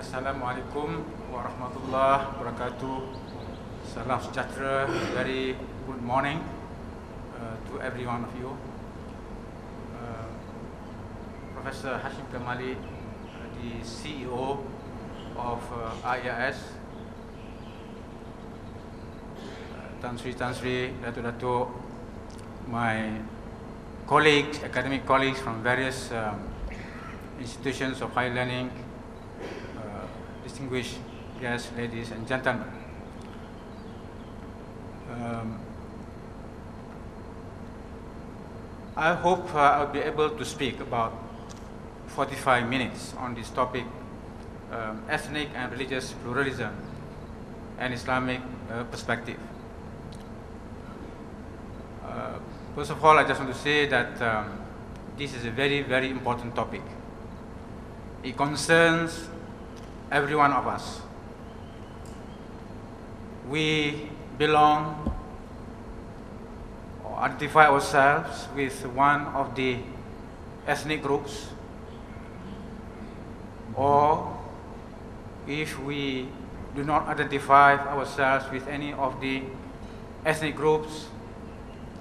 Assalamualaikum warahmatullahi wabarakatuh. Salam sejahtera. Very good morning to every one of you. Professor Hashim Kamali, the CEO of IAIS, Tan Sri, Datuk, my colleagues, academic colleagues from various institutions of higher learning, distinguished guests, ladies and gentlemen. I hope I'll be able to speak about 45 minutes on this topic, ethnic and religious pluralism and Islamic perspective. First of all, I just want to say that this is a very, very important topic. It concerns every one of us. We belong or identify ourselves with one of the ethnic groups, or if we do not identify ourselves with any of the ethnic groups,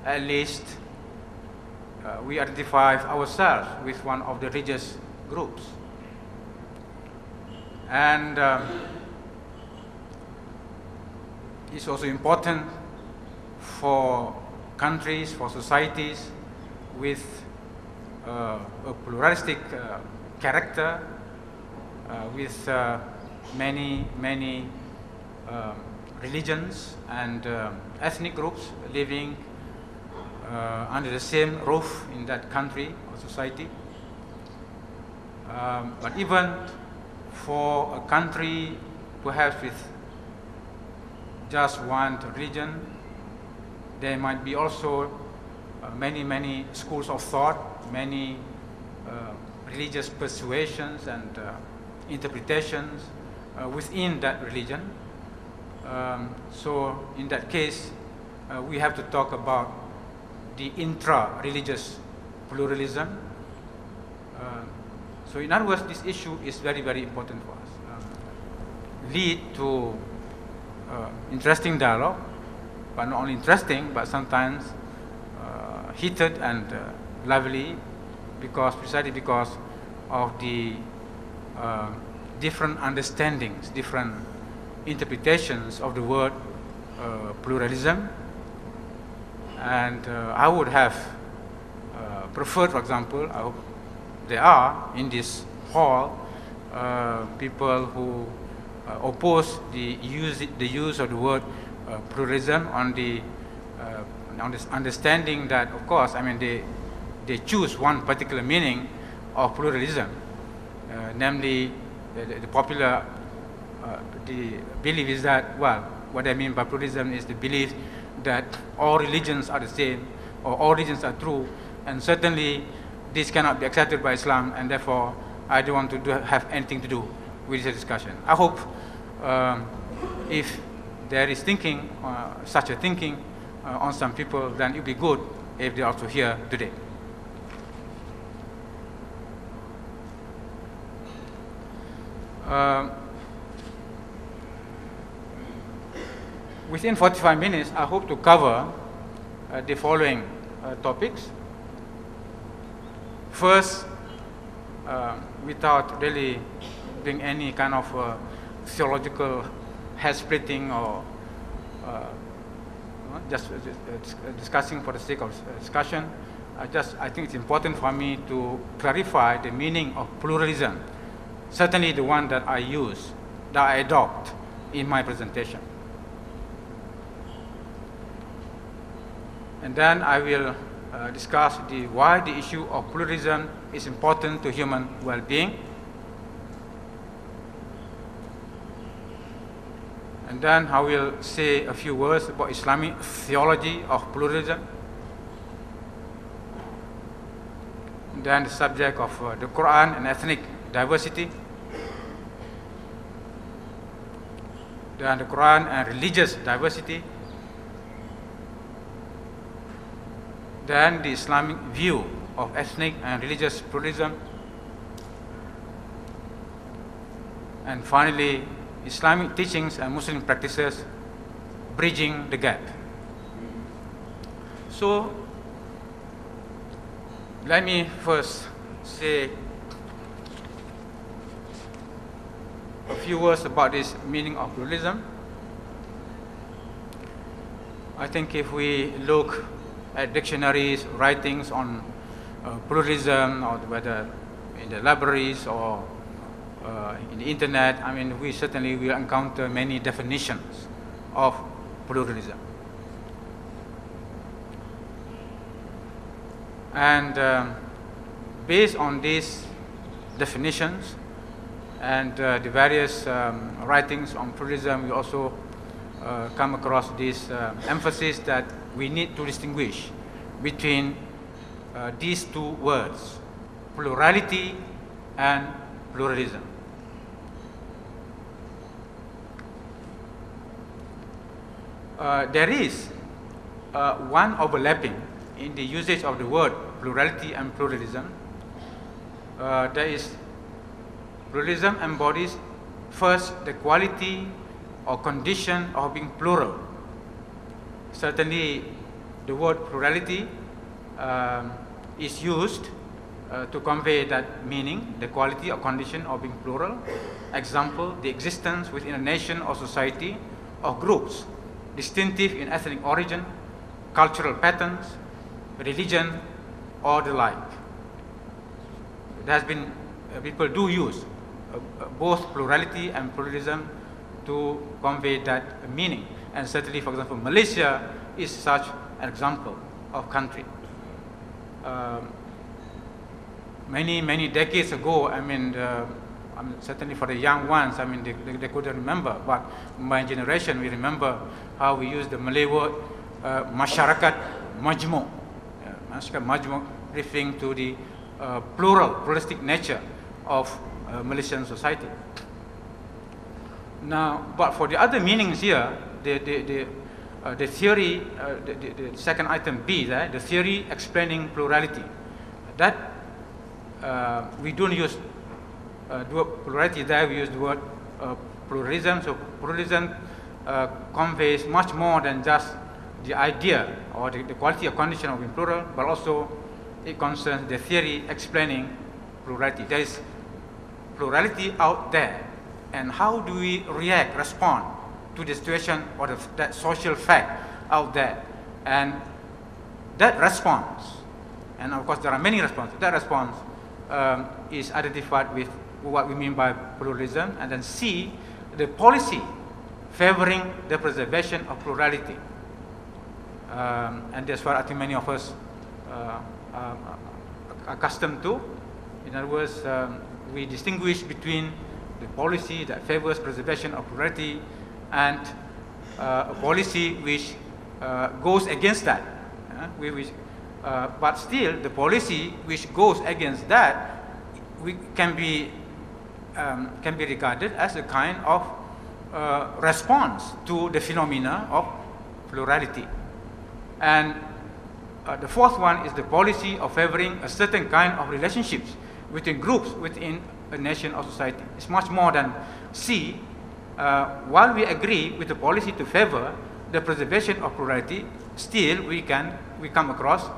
at least we identify ourselves with one of the religious groups. And it's also important for countries, for societies with a pluralistic character, with many religions and ethnic groups living under the same roof in that country or society. But even for a country perhaps with just one religion, there might be also many schools of thought, many religious persuasions and interpretations within that religion. So in that case, we have to talk about the intra-religious pluralism. So in other words, this issue is very, very important for us. Lead to interesting dialogue, but not only interesting, but sometimes heated and lively, precisely because of the different understandings, different interpretations of the word pluralism. And I would have preferred, for example, I hope there are in this hall people who oppose the use of the word pluralism on this understanding that, of course, I mean they choose one particular meaning of pluralism, namely the popular the belief is that, well, what I mean by pluralism is the belief that all religions are the same, or all religions are true, and certainly this cannot be accepted by Islam, and therefore I don't want to have anything to do with this discussion. I hope if there is thinking, such a thinking on some people, then it would be good if they are also here today. Within 45 minutes, I hope to cover the following topics. First, without really doing any kind of theological hair-splitting or just discussing for the sake of discussion, I think it's important for me to clarify the meaning of pluralism, certainly the one that I use, that I adopt in my presentation. And then I will discuss why the issue of pluralism is important to human well-being. And then I will say a few words about Islamic theology of pluralism. And then the subject of the Quran and ethnic diversity. Then the Quran and religious diversity. Then the Islamic view of ethnic and religious pluralism. And finally, Islamic teachings and Muslim practices, bridging the gap. So, let me first say a few words about this meaning of pluralism. I think if we look at dictionaries, writings on pluralism, or whether in the libraries or in the internet, I mean, we certainly will encounter many definitions of pluralism. And based on these definitions and the various writings on pluralism, we also come across this emphasis that we need to distinguish between these two words, plurality and pluralism. There is one overlapping in the usage of the word plurality and pluralism. There is pluralism embodies first the quality or condition of being plural. Certainly, the word plurality is used to convey that meaning, the quality or condition of being plural. Example, the existence within a nation or society of groups distinctive in ethnic origin, cultural patterns, religion, or the like. There has been, people do use both plurality and pluralism to convey that meaning. And certainly, for example, Malaysia is such an example of country. Many decades ago, I mean, certainly for the young ones, I mean, they couldn't remember, but my generation, we remember how we use the Malay word masyarakat majmuk. Masyarakat majmuk referring to the pluralistic nature of Malaysian society. Now, but for the other meanings here, the theory, the second item B, the theory explaining plurality, that we don't use the word plurality there, we use the word pluralism. So pluralism conveys much more than just the idea or the quality or condition of being plural, but also it concerns the theory explaining plurality. There is plurality out there, and how do we react, respond to the situation or that social fact out there? And that response, and of course there are many responses, that response is identified with what we mean by pluralism, and then C, the policy favoring the preservation of plurality. And that's what I think many of us are accustomed to. In other words, we distinguish between the policy that favors preservation of plurality and a policy which goes against that. But still, the policy which goes against that can be regarded as a kind of response to the phenomena of plurality. And the fourth one is the policy of favoring a certain kind of relationships within groups within a nation or society. It's much more than C. While we agree with the policy to favor the preservation of plurality, still we come across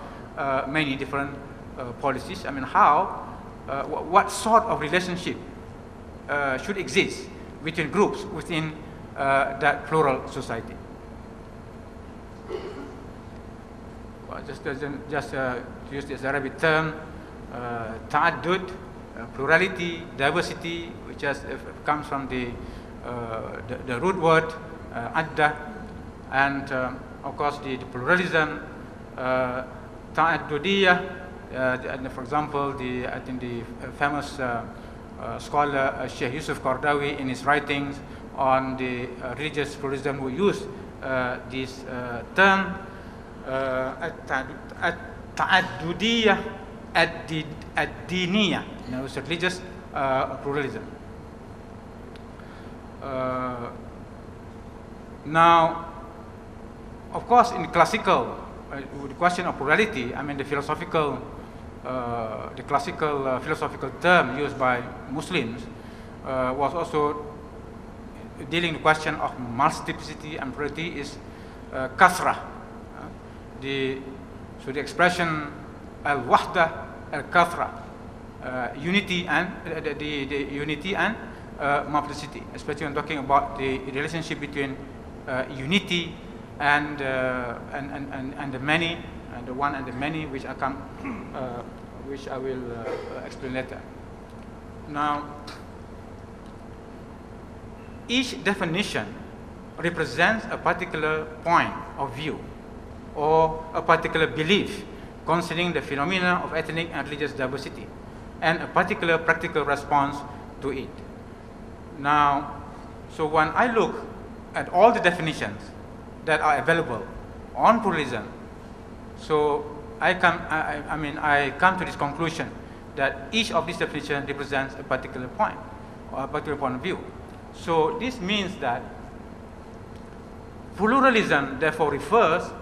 many different policies. I mean, what sort of relationship should exist between groups within that plural society? Well, just to use this Arabic term, ta'addud, plurality, diversity, which comes from the root word adda, and of course the pluralism, ta'addudiyah. For example, I think the famous scholar Sheikh Yusuf Qardawi, in his writings on the religious pluralism, who used this term at-ta'addudiyah ad-diniyah, religious pluralism. Now, of course, in classical, the question of plurality, I mean the classical philosophical term used by Muslims was also dealing the question of multiplicity and plurality is kasrah. So the expression al-wahda al-kathra, unity and the unity and multiplicity, especially when talking about the relationship between unity and the many, and the one and the many, which I will explain later. Now, each definition represents a particular point of view or a particular belief concerning the phenomena of ethnic and religious diversity, and a particular practical response to it. Now, so when I look at all the definitions that are available on pluralism, so I come to this conclusion that each of these definitions represents a particular point or a particular point of view. So this means that pluralism therefore refers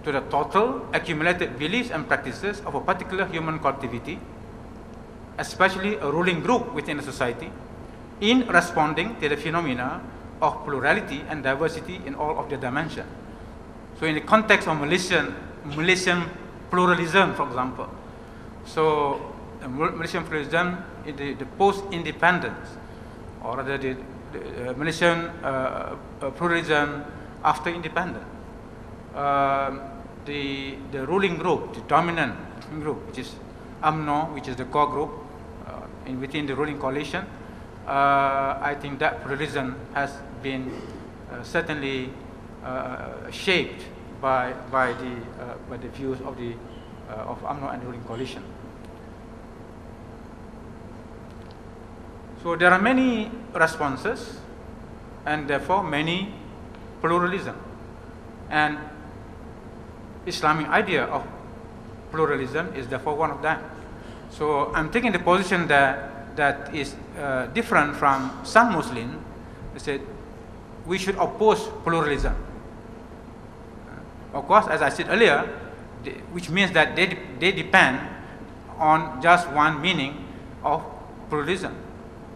to the total accumulated beliefs and practices of a particular human collectivity, especially a ruling group within a society, in responding to the phenomena of plurality and diversity in all of their dimensions. So in the context of Malaysian pluralism, for example, so Malaysian pluralism in the post-independence, or rather the Malaysian pluralism after independence, the ruling group, the dominant group, which is UMNO, which is the core group within the ruling coalition, I think that pluralism has been certainly shaped by the views of UMNO and the ruling coalition. So there are many responses, and therefore many pluralism. And Islamic idea of pluralism is therefore one of them. So I'm taking the position that is different from some Muslims. They said we should oppose pluralism. Of course, as I said earlier, which means that they depend on just one meaning of pluralism.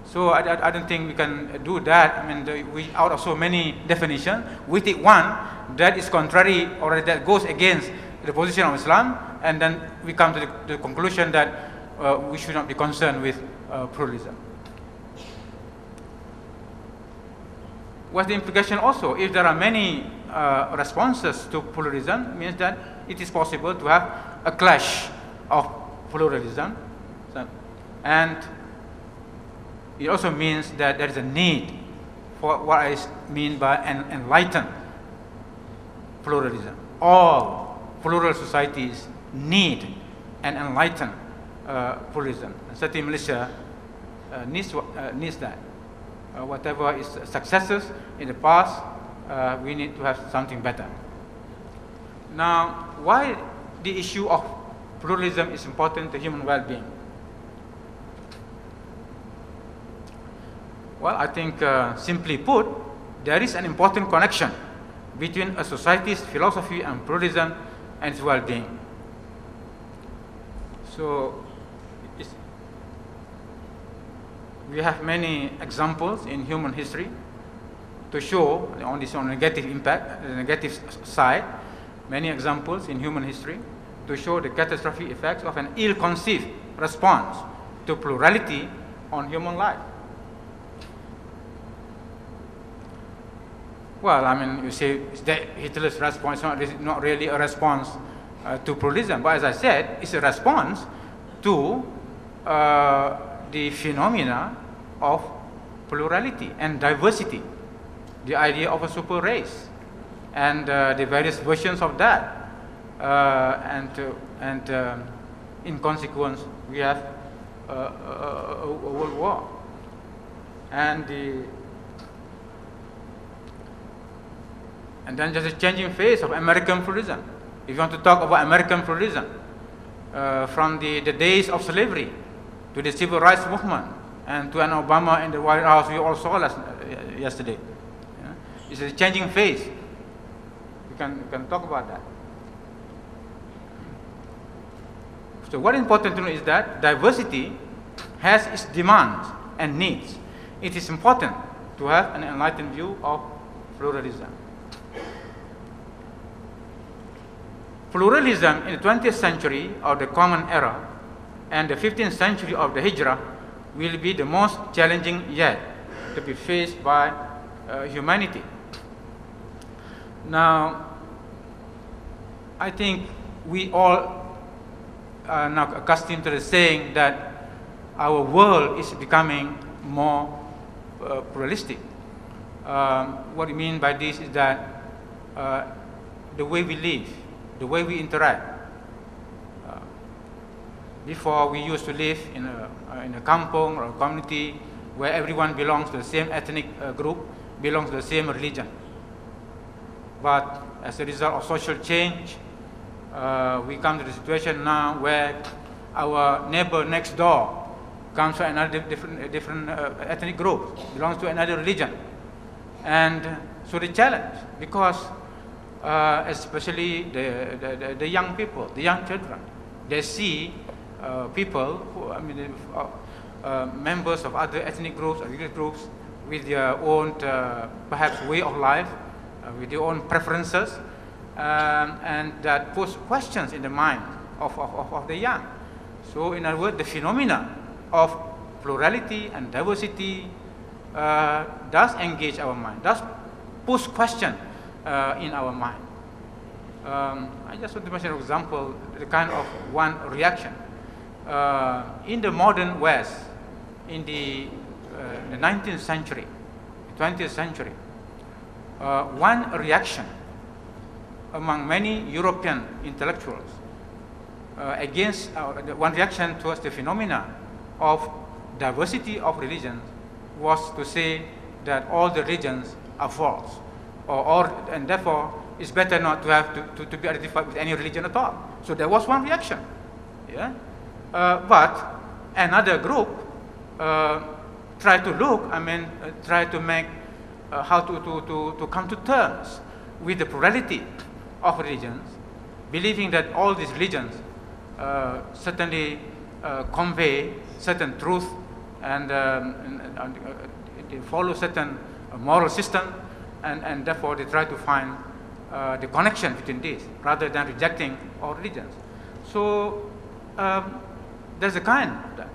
So I don't think we can do that. I mean, out of so many definitions, we take one that is contrary or that goes against the position of Islam, and then we come to the conclusion that we should not be concerned with pluralism. What's the implication also? If there are many responses to pluralism, means that it is possible to have a clash of pluralism, and it also means that there is a need for what I mean by an enlightened pluralism. All plural societies need an enlightened pluralism. And certainly Malaysia needs that. Whatever is successes in the past, we need to have something better. Now, why the issue of pluralism is important to human well-being? Well, I think simply put, there is an important connection between a society's philosophy and pluralism and its well-being. So we have many examples in human history to show on this negative impact, the negative side, many examples in human history to show the catastrophic effects of an ill-conceived response to plurality on human life. Well, I mean, you say that Hitler's response is not really a response to pluralism, but as I said, it's a response to the phenomena of plurality and diversity, the idea of a super race, and the various versions of that, and in consequence, we have a world war, and then there's a changing phase of American pluralism. If you want to talk about American pluralism, from the days of slavery to the civil rights movement and to an Obama in the White House, we all saw yesterday. Yeah? It's a changing phase. We can talk about that. So what is important to know is that diversity has its demands and needs. it is important to have an enlightened view of pluralism. Pluralism in the 20th century of the Common Era and the 15th century of the Hijrah will be the most challenging yet to be faced by humanity. Now, I think we all are now accustomed to the saying that our world is becoming more pluralistic. What I mean by this is that the way we live, the way we interact. Before, we used to live in a kampong or a community where everyone belongs to the same ethnic group, belongs to the same religion. But as a result of social change, we come to the situation now where our neighbor next door comes from another different ethnic group, belongs to another religion. And so the challenge, because especially the young people, the young children, they see people who, members of other ethnic groups or religious groups with their own perhaps way of life, with their own preferences, and that puts questions in the mind of the young. So in other words, the phenomena of plurality and diversity does engage our mind, does push question in our mind. I just want to mention an example, the kind of one reaction. In the modern West, in the 19th century, 20th century, one reaction among many European intellectuals against one reaction towards the phenomena of diversity of religions was to say that all the religions are false, and therefore it's better not to have to be identified with any religion at all. So there was one reaction, yeah. But another group tried to look, try to make how to come to terms with the plurality of religions, believing that all these religions certainly convey certain truth and they follow certain moral system, and therefore they try to find the connection between these rather than rejecting all religions. So there's a kind of that.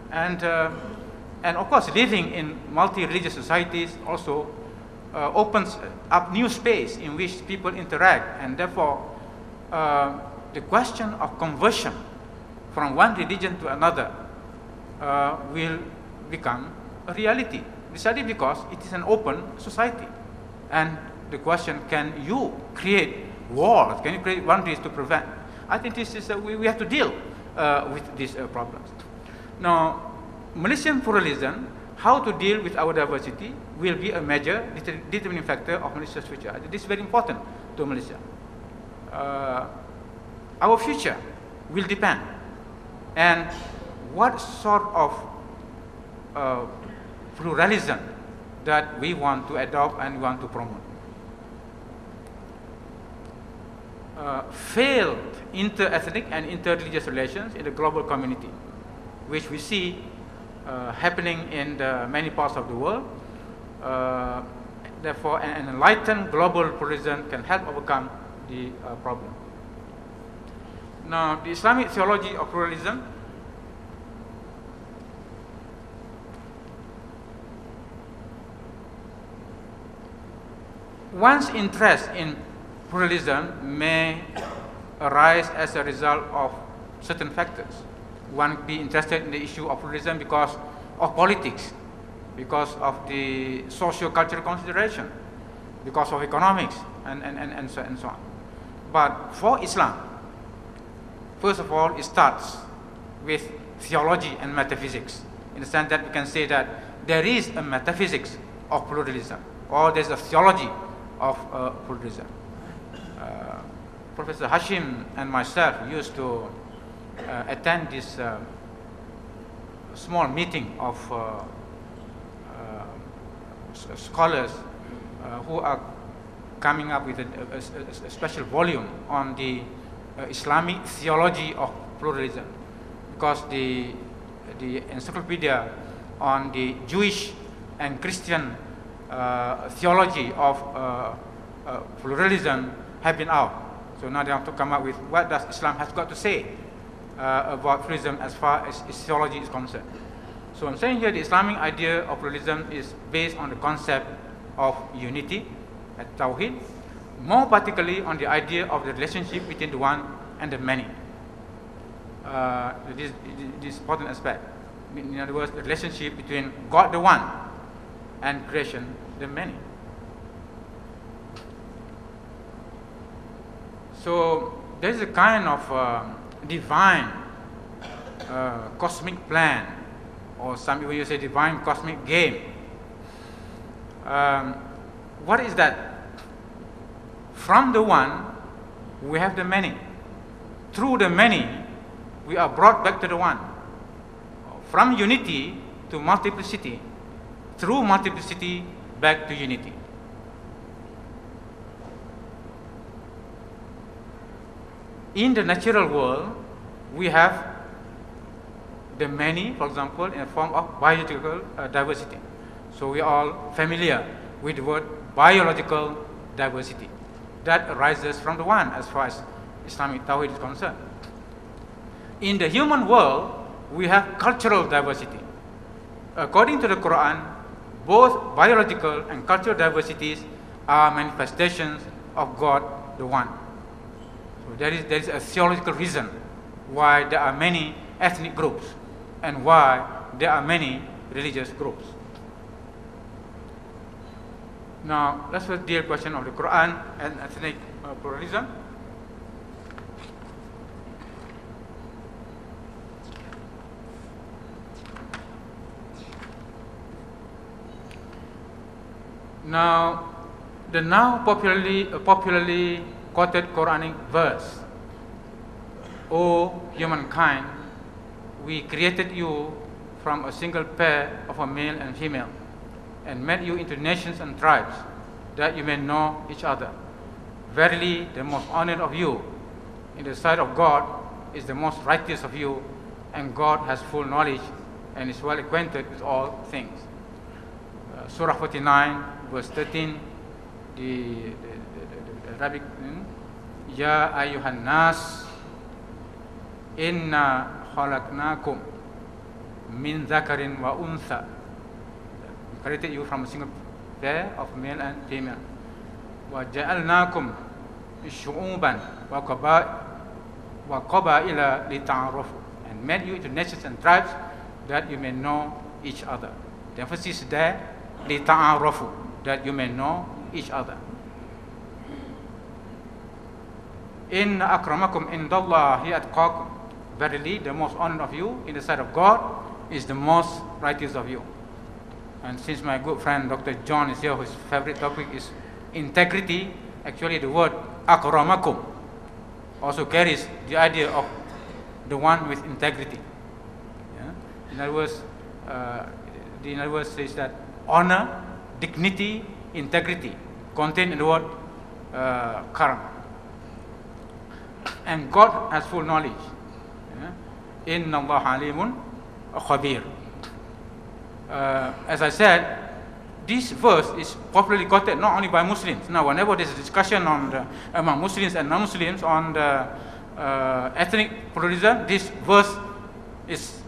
And of course, living in multi-religious societies also opens up new space in which people interact, and therefore the question of conversion from one religion to another will become a reality, precisely because it is an open society. And the question, can you create walls, can you create boundaries to prevent? I think this is we have to deal with these problems. Now, Malaysian pluralism, how to deal with our diversity, will be a major determining factor of Malaysia's future. This is very important to Malaysia. Our future will depend on what sort of pluralism that we want to adopt and want to promote. Failed inter-ethnic and inter-religious relations in the global community, which we see happening in many parts of the world. Therefore, an enlightened global pluralism can help overcome the problem. Now, the Islamic theology of pluralism one's interest in pluralism may arise as a result of certain factors. One could be interested in the issue of pluralism because of politics, because of the socio-cultural consideration, because of economics, and so on. But for Islam, first of all, it starts with theology and metaphysics, in the sense that we can say that there is a metaphysics of pluralism, or there's a theology of pluralism. Professor Hashim and myself used to attend this small meeting of scholars who are coming up with a special volume on the Islamic theology of pluralism, because the encyclopedia on the Jewish and Christian theology of pluralism have been out. So now they have to come up with what does Islam has got to say about pluralism as far as its theology is concerned. So I'm saying here the Islamic idea of pluralism is based on the concept of unity, at Tawheed, more particularly on the idea of the relationship between the one and the many. This important aspect. In other words, the relationship between God the one and creation the many. So there is a kind of divine cosmic plan, or some people you say divine cosmic game. What is that? From the one, we have the many. Through the many, we are brought back to the one. From unity to multiplicity, through multiplicity back to unity. In the natural world, we have the many, for example, in a form of biological diversity. So we are all familiar with the word biological diversity. That arises from the one as far as Islamic Tawheed is concerned. In the human world, we have cultural diversity. According to the Quran, both biological and cultural diversities are manifestations of God the One. So there is a theological reason why there are many ethnic groups and why there are many religious groups. Now, let's first deal with the question of the Quran and ethnic pluralism. Now, the now popularly quoted Quranic verse, "O humankind, we created you from a single pair of a male and female, and made you into nations and tribes, that you may know each other. Verily, the most honored of you in the sight of God is the most righteous of you, and God has full knowledge and is well acquainted with all things." Surah 49, verse 13, the Arabic, Ya ayyuhan nas, inna khalaqnakum min dhakarin wa untha. We created you from a single pair of male and female. Wa ja'alnakum shu'uban wa qabaila lita'arafu, and made you into nations and tribes that you may know each other. The emphasis there, lita'arafu, that you may know each other. Inna akramakum indallahi atqakum. Verily, the most honored of you in the sight of God is the most righteous of you. And since my good friend Dr. John is here, whose favorite topic is integrity, actually the word akramakum also carries the idea of the one with integrity. Yeah? In other words, says that honor, dignity, integrity contained in the word karam. And God has full knowledge. Inna Allah alimun khabir. As I said, this verse is popularly quoted not only by Muslims. Now, whenever there's a discussion among Muslims and non-Muslims on the ethnic pluralism, this verse is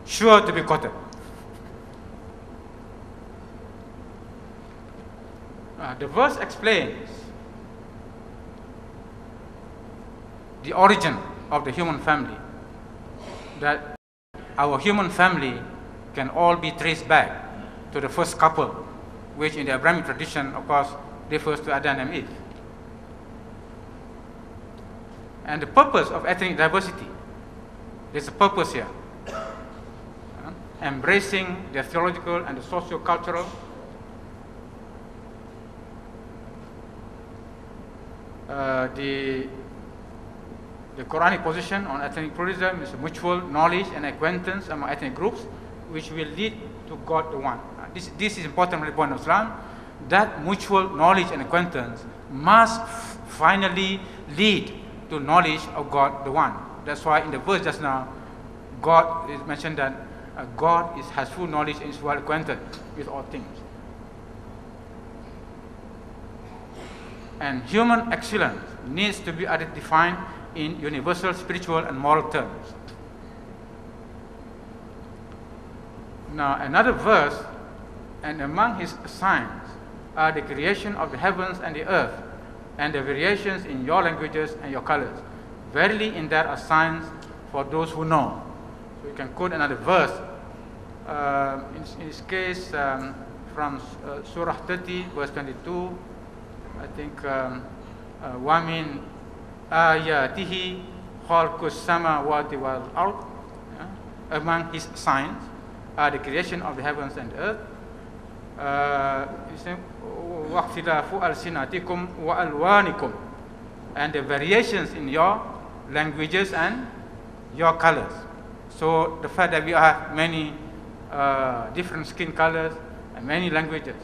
sure to be quoted. The verse explains the origin of the human family, that our human family can all be traced back to the first couple, which in the Abrahamic tradition, of course, refers to Adam and Eve. And the purpose of ethnic diversity, there's a purpose here. Embracing the theological and the socio-cultural the Quranic position on ethnic pluralism is mutual knowledge and acquaintance among ethnic groups, which will lead to God the One. This is important from the point of Islam, that mutual knowledge and acquaintance must finally lead to knowledge of God the One. That's why in the verse just now, God is mentioned that God has full knowledge and is well acquainted with all things. And human excellence needs to be defined in universal spiritual and moral terms. Now, another verse, and among his signs are the creation of the heavens and the earth, and the variations in your languages and your colors. Verily, in that are signs for those who know. So you can quote another verse. In this case, from Surah 30, verse 22, I think, وَمِنْ آيَاتِهِ خَلْقُ السَّمَاوَاتِ وَالْأَرْضِ. Among his signs are the creation of the heavens and the earth. وَاخْتِلَافُ أَلْسِنَاتِكُمْ وَأَلْوَانِكُمْ, and the variations in your languages and your colors. So the fact that we have many different skin colors and many languages,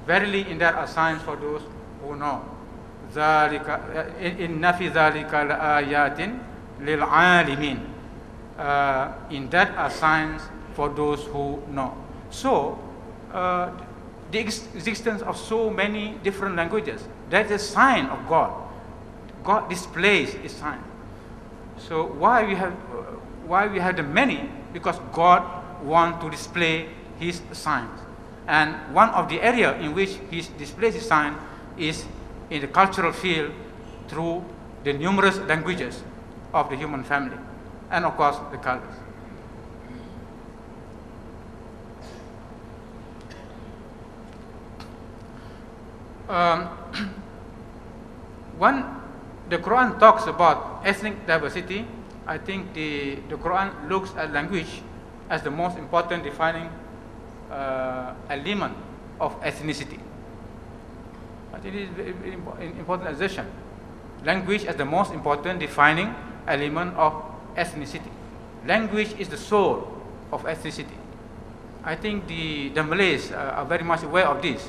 verily in that are signs for those who know. إِنَّ فِي ذَلِكَ لَآيَاتٍ لِلْعَالِمِينَ. In that are signs for those who know. So, the existence of so many different languages, that is a sign of God. God displays His sign. So why we have the many? Because God wants to display His signs. And one of the areas in which He displays His sign is in the cultural field through the numerous languages of the human family, and of course the colors. When the Quran talks about ethnic diversity, I think the Quran looks at language as the most important defining element of ethnicity. I think it is very important assertion. Language as the most important defining element of ethnicity. Language is the soul of ethnicity. I think the Malays are very much aware of this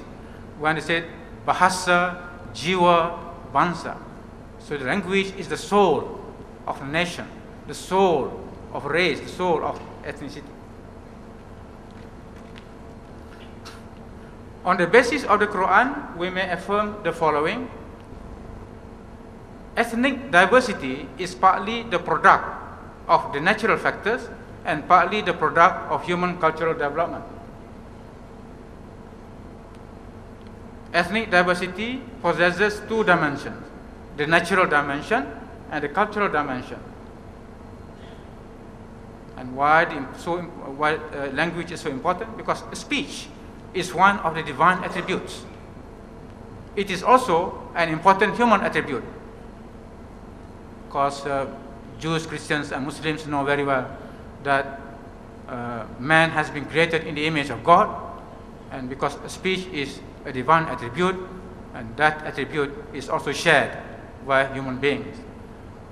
when they said bahasa, jiwa, bangsa. So the language is the soul of a nation, the soul of race, the soul of ethnicity. On the basis of the Quran, we may affirm the following. Ethnic diversity is partly the product of the natural factors and partly the product of human cultural development. Ethnic diversity possesses two dimensions, the natural dimension and the cultural dimension. And why language is so important? Because speech is one of the divine attributes. It is also an important human attribute. Because Jews, Christians, and Muslims know very well that man has been created in the image of God, and because speech is a divine attribute, and that attribute is also shared by human beings.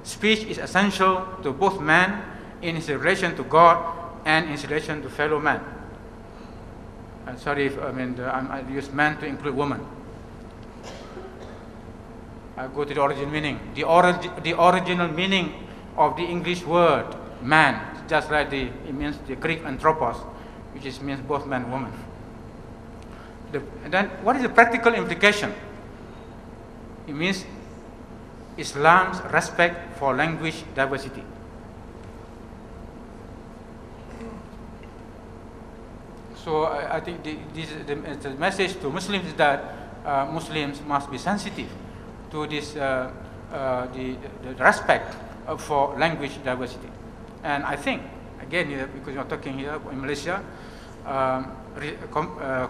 Speech is essential to both man in his relation to God and in his relation to fellow man. I'm sorry if I use man to include woman. I go to the original meaning. The original meaning of the English word man, just like it means the Greek anthropos, which means both man and woman. And then what is the practical implication? It means Islam's respect for language diversity. So I think the message to Muslims is that Muslims must be sensitive to this the respect for language diversity. And I think, again, because you're talking here in Malaysia,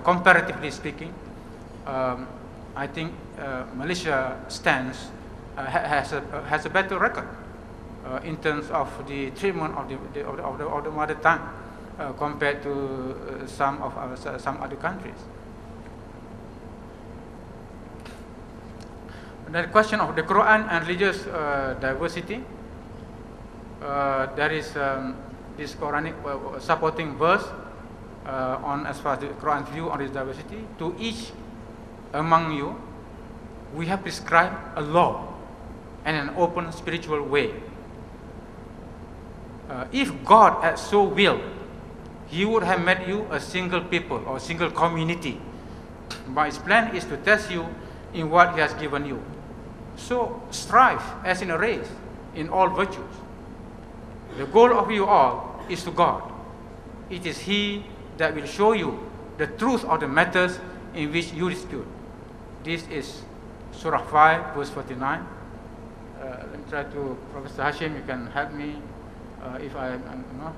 comparatively speaking, I think Malaysia stands has a better record in terms of the treatment of the mother tongue compared to some other countries. The question of the Quran and religious diversity, there is this Quranic supporting verse on as far as the Quran's view on this diversity. To each among you, we have prescribed a law and an open spiritual way. If God had so willed, He would have made you a single people or single community. But His plan is to test you in what He has given you. So strive as in a race in all virtues. The goal of you all is to God. It is He that will show you the truth of the matters in which you dispute. This is Surah 5, verse 49. Let me try to, Professor Hashim, you can help me if I'm not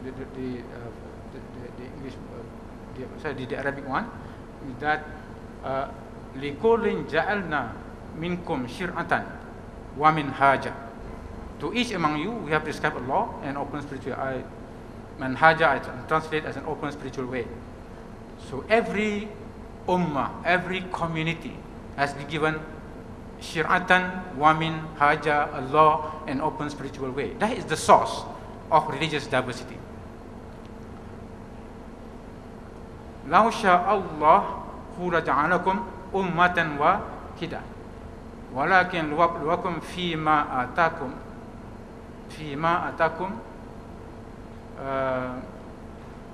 the English, the Arabic one. That لِكُلٍ جَعَلْنَا مِنْكُمْ شِرْعَةً وَمِنْهَاجًا. To each among you, we have prescribed a law and open spiritual. Manhaja I translate as an open spiritual way. So every ummah, every community has been given shir'atan wa min haja, a law and open spiritual way. That is the source of religious diversity. لَوْ شَاءَ اللَّهُ لَجَعَلَكُمْ أُمَّةً وَاحِدَةً وَلَكِنْ لِيَبْلُوَكُمْ فِيمَا آتَاكُمْ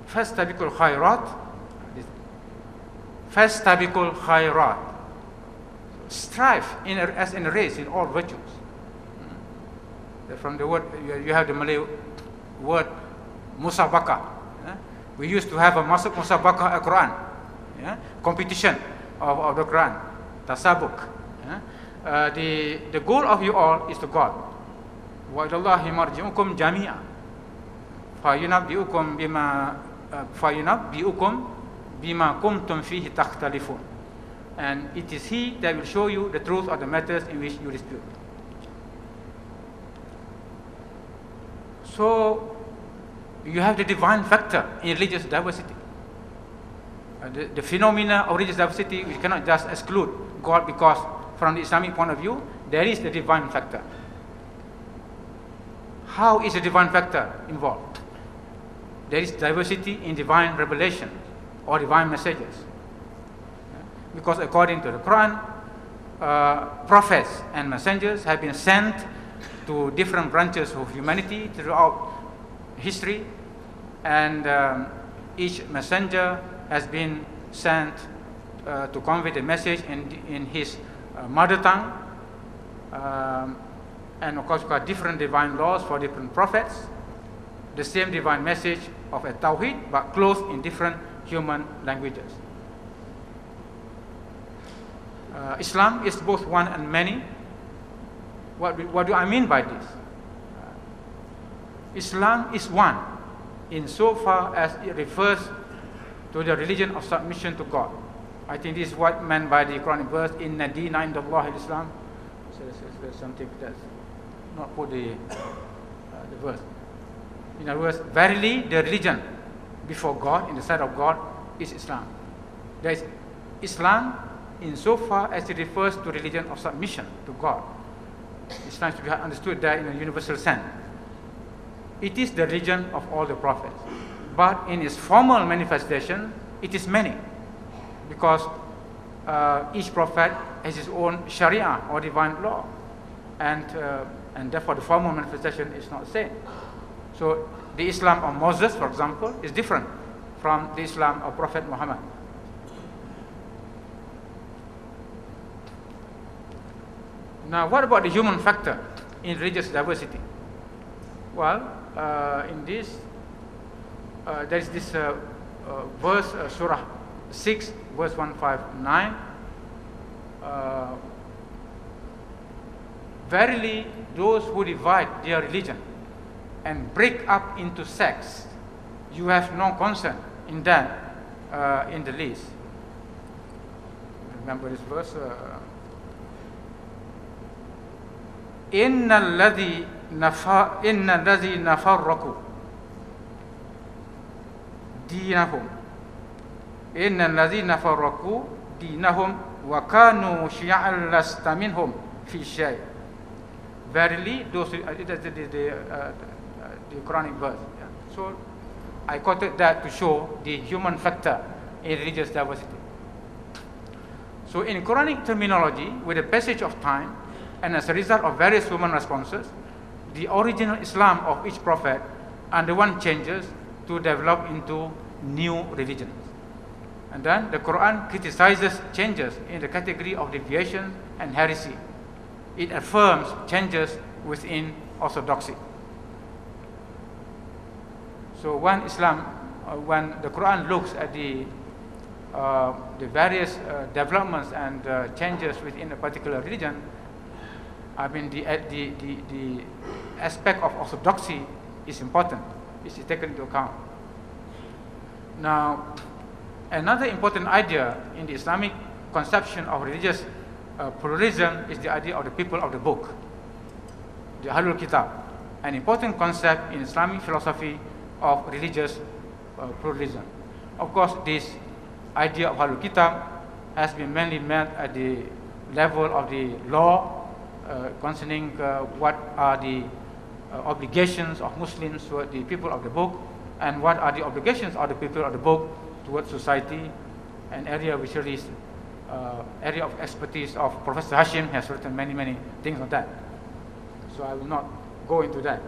فَاسْتَبِقُوا الْخَيْرَاتِ. Strive as in a race in all virtues. From the word, you have the Malay word musabaqah. We used to have a musabaqah al-Quran, competition of the Quran, tasabuk. The goal of you all is to God. Wa ilallahi marji'ukum jami'a fayunabbi'ukum bima kuntum fihi takhtalifun. And it is He that will show you the truth of the matters in which you dispute. So you have the divine factor in religious diversity. The phenomena of religious diversity, we cannot just exclude God, because from the Islamic point of view, there is the divine factor. How is the divine factor involved? There is diversity in divine revelation or divine messages. Because according to the Quran, prophets and messengers have been sent to different branches of humanity throughout history, and each messenger has been sent to convey the message in his mother tongue, and of course we've got different divine laws for different prophets, the same divine message of a Tawheed but clothed in different human languages. Islam is both one and many. What do I mean by this? Islam is one insofar as it refers to the religion of submission to God. I think this is what meant by the Quranic verse, Inna Deena Indallahi al-Islam. So there's something that's not put the verse. In other words, verily the religion before God, in the sight of God, is Islam. There is Islam insofar as it refers to religion of submission to God. Islam is to be understood there in a universal sense. It is the religion of all the prophets, but in its formal manifestation, it is many, because each prophet has his own Sharia or divine law, and therefore the formal manifestation is not the same. So the Islam of Moses, for example, is different from the Islam of Prophet Muhammad. Now, what about the human factor in religious diversity? Well, in this, there is this verse, Surah 6, verse 159. Verily, those who divide their religion and break up into sects, you have no concern in that in the least. Remember this verse? إن الذي نفرقوا دينهم وكانوا شيعا لست منهم في شيء. Verily, those the Quranic verse. Yeah. So I quoted that to show the human factor in religious diversity. So in Quranic terminology, with the passage of time, and as a result of various human responses, the original Islam of each prophet underwent changes to develop into new religions. And then the Quran criticizes changes in the category of deviation and heresy. It affirms changes within orthodoxy. So when the Quran looks at the various developments and changes within a particular religion, I mean the aspect of orthodoxy is important. It's taken into account. Now, another important idea in the Islamic conception of religious pluralism is the idea of the people of the book, the Ahlul Kitab, an important concept in Islamic philosophy of religious pluralism. Of course, this idea of Ahlul Kitab has been mainly met at the level of the law concerning what are the obligations of Muslims toward the people of the book, and what are the obligations of the people of the book towards society, an area which is area of expertise of Professor Hashim has written many things on that. So I will not go into that.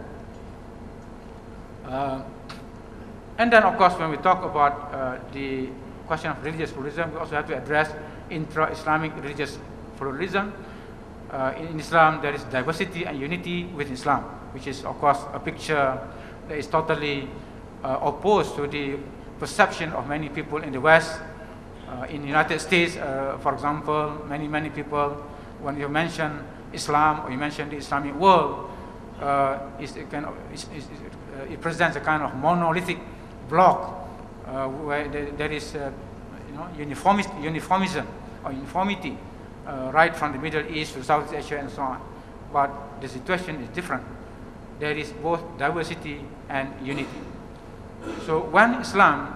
And then, of course, when we talk about the question of religious pluralism, we also have to address intra-Islamic religious pluralism. In Islam, there is diversity and unity within Islam, which is, of course, a picture that is totally opposed to the perception of many people in the West. In the United States, for example, many people, when you mention Islam or you mention the Islamic world, it presents a kind of monolithic block where there is uniformism or uniformity right from the Middle East to South Asia and so on. But the situation is different. There is both diversity and unity. So when Islam,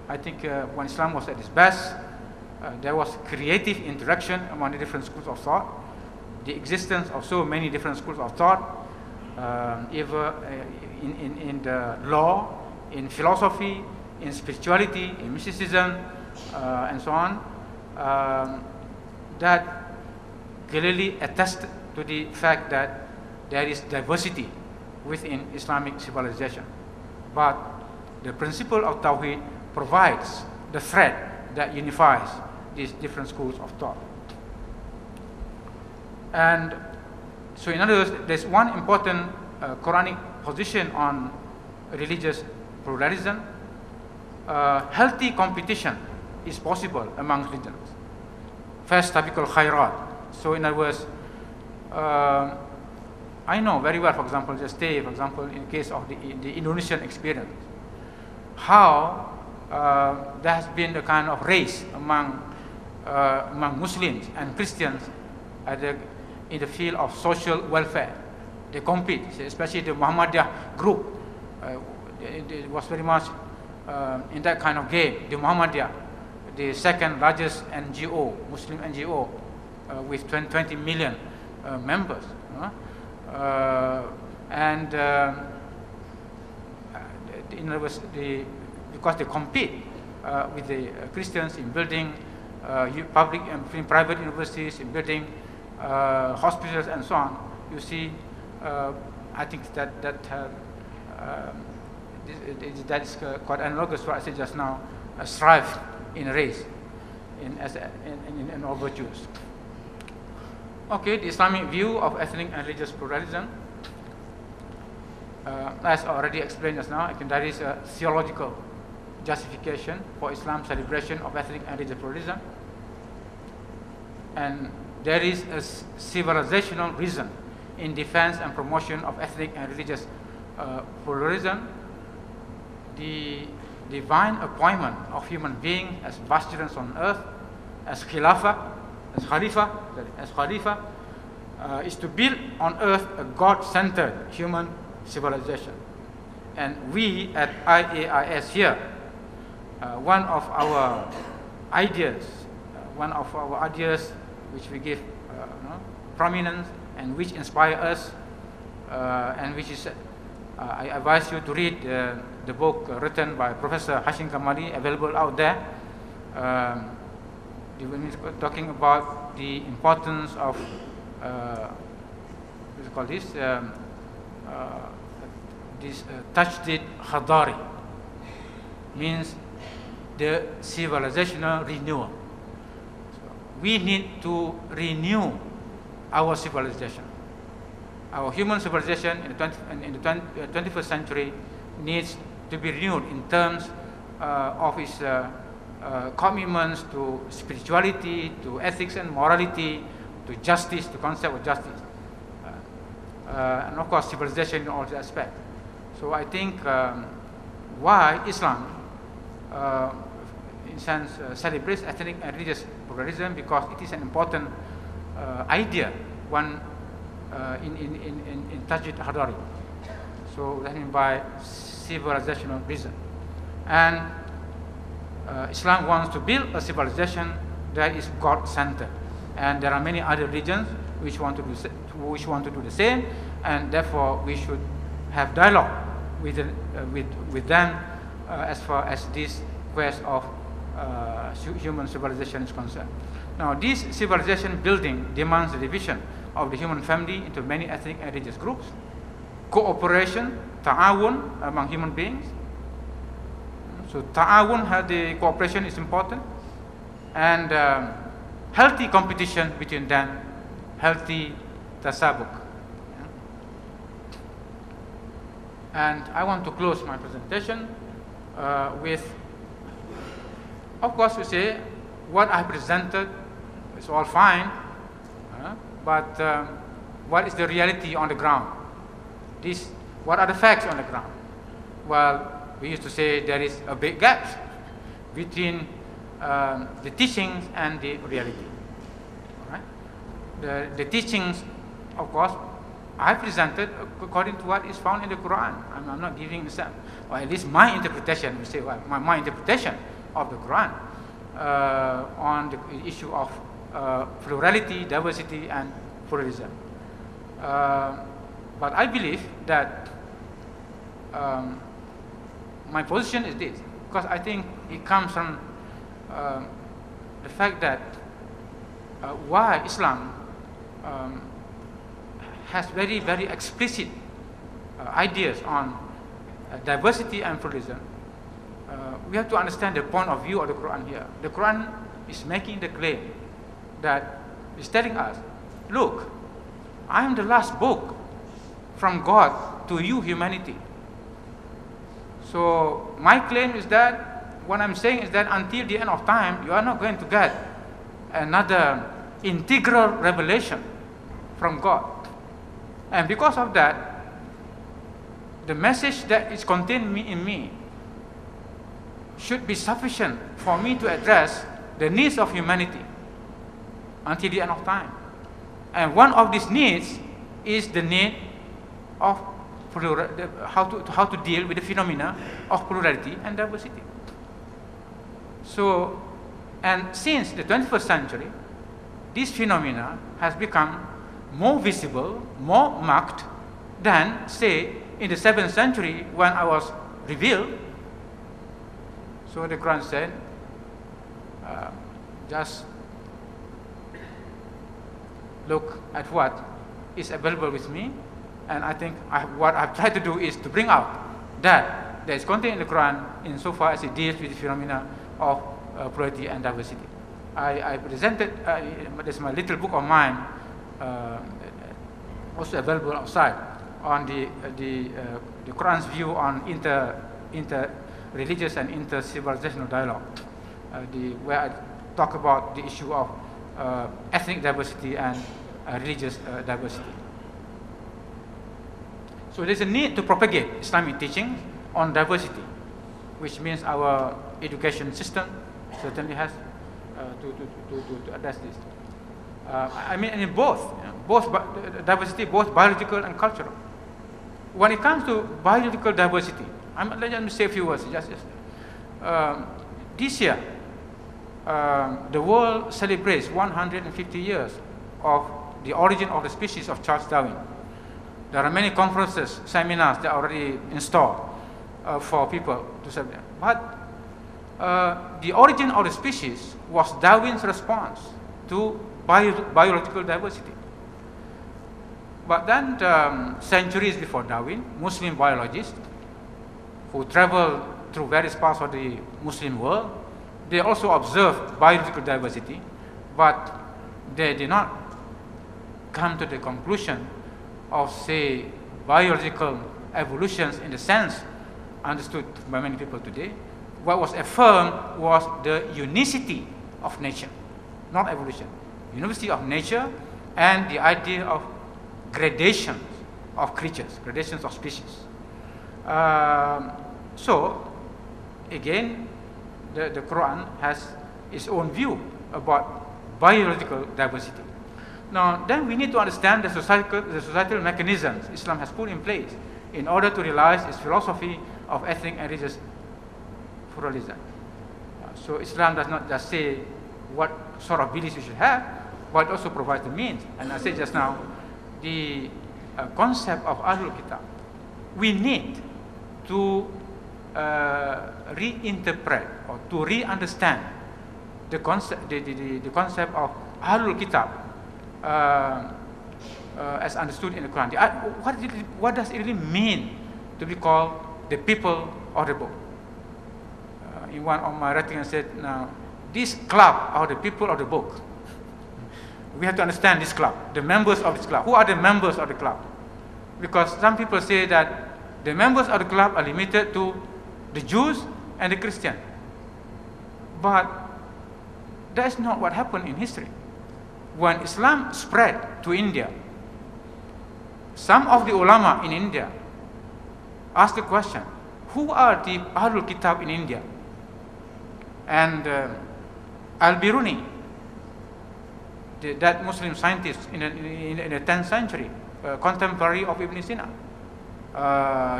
I think when Islam was at its best, there was creative interaction among the different schools of thought, the existence of so many different schools of thought, either in the law, in philosophy, in spirituality, in mysticism, and so on, that clearly attest to the fact that there is diversity within Islamic civilization. But the principle of Tawheed provides the thread that unifies these different schools of thought. And so, in other words, there's one important Quranic position on religious pluralism. Healthy competition is possible among religions. Fastabiqul khairat. So, in other words, I know very well, for example, just say, for example, in the case of the Indonesian experience, how there has been a kind of race among Muslims and Christians in the field of social welfare. They compete, especially the Muhammadiyah group. It was very much in that kind of game. The Muhammadiyah, the second largest NGO, Muslim NGO, with 20 million members. And in other words, because they compete with the Christians in building public and private universities, in building hospitals and so on, you see, I think that is quite analogous to what I said just now, a strife in a race, in all virtues. Okay, the Islamic view of ethnic and religious pluralism, as already explained just now, I think there is a theological justification for Islam's celebration of ethnic and religious pluralism, and there is a civilizational reason in defense and promotion of ethnic and religious pluralism. The divine appointment of human beings as vicegerents on earth, as khalifa, is to build on earth a God-centered human civilization. And we at IAIS here, one of our ideas which we give prominence and which inspire us, and which is, I advise you to read the book written by Professor Hashim Kamali, available out there. When we're talking about the importance of this tajdid hadari means the civilizational renewal. So we need to renew our civilization. Our human civilization in the 21st century needs to be renewed in terms of its commitments to spirituality, to ethics and morality, to justice, the concept of justice, and of course civilization in all aspects. So I think why Islam, in a sense, celebrates ethnic and religious pluralism, because it is an important idea, one in Tajdid Hadari. So that means by civilizational reason. And Islam wants to build a civilization that is God-centered. And there are many other religions which want to do the same, and therefore we should have dialogue with them as far as this quest of human civilization is concerned. Now, this civilization building demands the division of the human family into many ethnic and religious groups, cooperation, ta'awun among human beings. So ta'awun, the cooperation is important, and healthy competition between them, healthy tasabuk. And I want to close my presentation with, of course, we say what I presented is all fine, but what is the reality on the ground? What are the facts on the ground? Well, we used to say there is a big gap between the teachings and the reality. Right? The teachings, of course, I presented according to what is found in the Quran. I'm not giving the same, or at least my interpretation. We say my interpretation of the Quran on the issue of plurality, diversity, and pluralism. But I believe that my position is this, because I think it comes from the fact that why Islam has very, very explicit ideas on diversity and pluralism. We have to understand the point of view of the Quran here. The Quran is making the claim that it's telling us, look, I am the last book from God to you, humanity. So my claim is that, what I'm saying is that until the end of time, you are not going to get another integral revelation from God. And because of that, the message that is contained in me should be sufficient for me to address the needs of humanity until the end of time. And one of these needs is the need of how to deal with the phenomena of plurality and diversity. So, and since the 21st century, this phenomena has become more visible, more marked than, say, in the 7th century when I was revealed. So the Quran said, just look at what is available with me, and I think what I've tried to do is to bring out that there is content in the Quran insofar as it deals with the phenomena of plurality and diversity. I presented, there's my little book of mine, also available outside, on the Quran's view on inter-religious and inter-civilizational dialogue, where I talk about the issue of ethnic diversity and religious diversity. So there's a need to propagate Islamic teaching on diversity, which means our education system certainly has to address this. I mean, in both diversity, both biological and cultural. When it comes to biological diversity, let me say a few words. This year, the world celebrates 150 years of the origin of the species of Charles Darwin. There are many conferences, seminars that are already installed for people to serve them. But the origin of the species was Darwin's response to biological diversity. But then, centuries before Darwin, Muslim biologists who traveled through various parts of the Muslim world, they also observed biological diversity, but they did not come to the conclusion of, say, biological evolutions in the sense understood by many people today. What was affirmed was the unicity of nature, not evolution. Unicity of nature and the idea of gradations of creatures, gradations of species. So, again, the Quran has its own view about biological diversity. Now, then we need to understand the societal mechanisms Islam has put in place in order to realize its philosophy of ethnic and religious pluralism. So Islam does not just say what sort of beliefs you should have, but it also provides the means. And I said just now, the concept of Ahlul Kitab, we need to reinterpret or to re-understand the concept, the concept of Ahlul Kitab as understood in the Quran. What does it really mean to be called the people of the book? In one of my writings, I said, now, this club are the people of the book. We have to understand this club, the members of this club. Who are the members of the club? Because some people say that the members of the club are limited to the Jews and the Christians. But that is not what happened in history. When Islam spread to India, some of the ulama in India asked the question, who are the Ahlul Kitab in India? And Al-Biruni, that Muslim scientist in the 10th century, contemporary of Ibn Sina,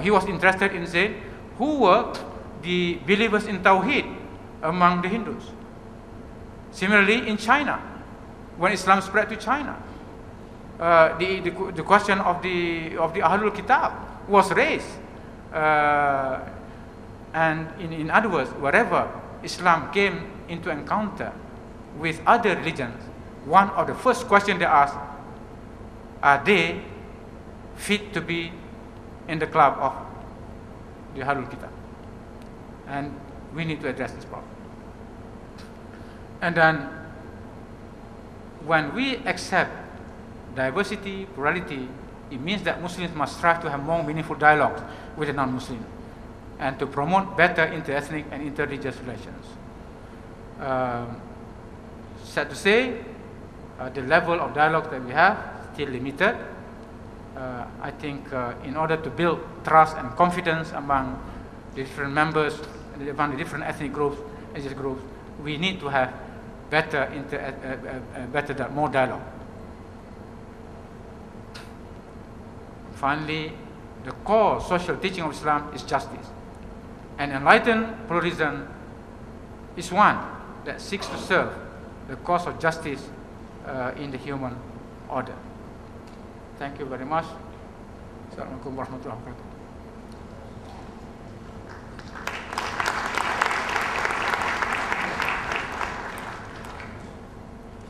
he was interested in saying, who were the believers in Tawheed among the Hindus? Similarly, in China, when Islam spread to China, the question of the Ahlul Kitab was raised. And in other words, wherever Islam came into encounter with other religions, one of the first questions they asked, are they fit to be in the club of the Ahlul Kitab? And we need to address this problem. And then, when we accept diversity, plurality, it means that Muslims must strive to have more meaningful dialogues with the non-Muslims and to promote better inter-ethnic and inter-religious relations. Sad to say, the level of dialogue that we have is still limited. I think in order to build trust and confidence among the different members, among the different ethnic groups, religious groups, we need to have more dialogue. Finally, the core social teaching of Islam is justice. And enlightened pluralism is one that seeks to serve the cause of justice in the human order. Thank you very much. Assalamualaikum warahmatullahi wabarakatuh.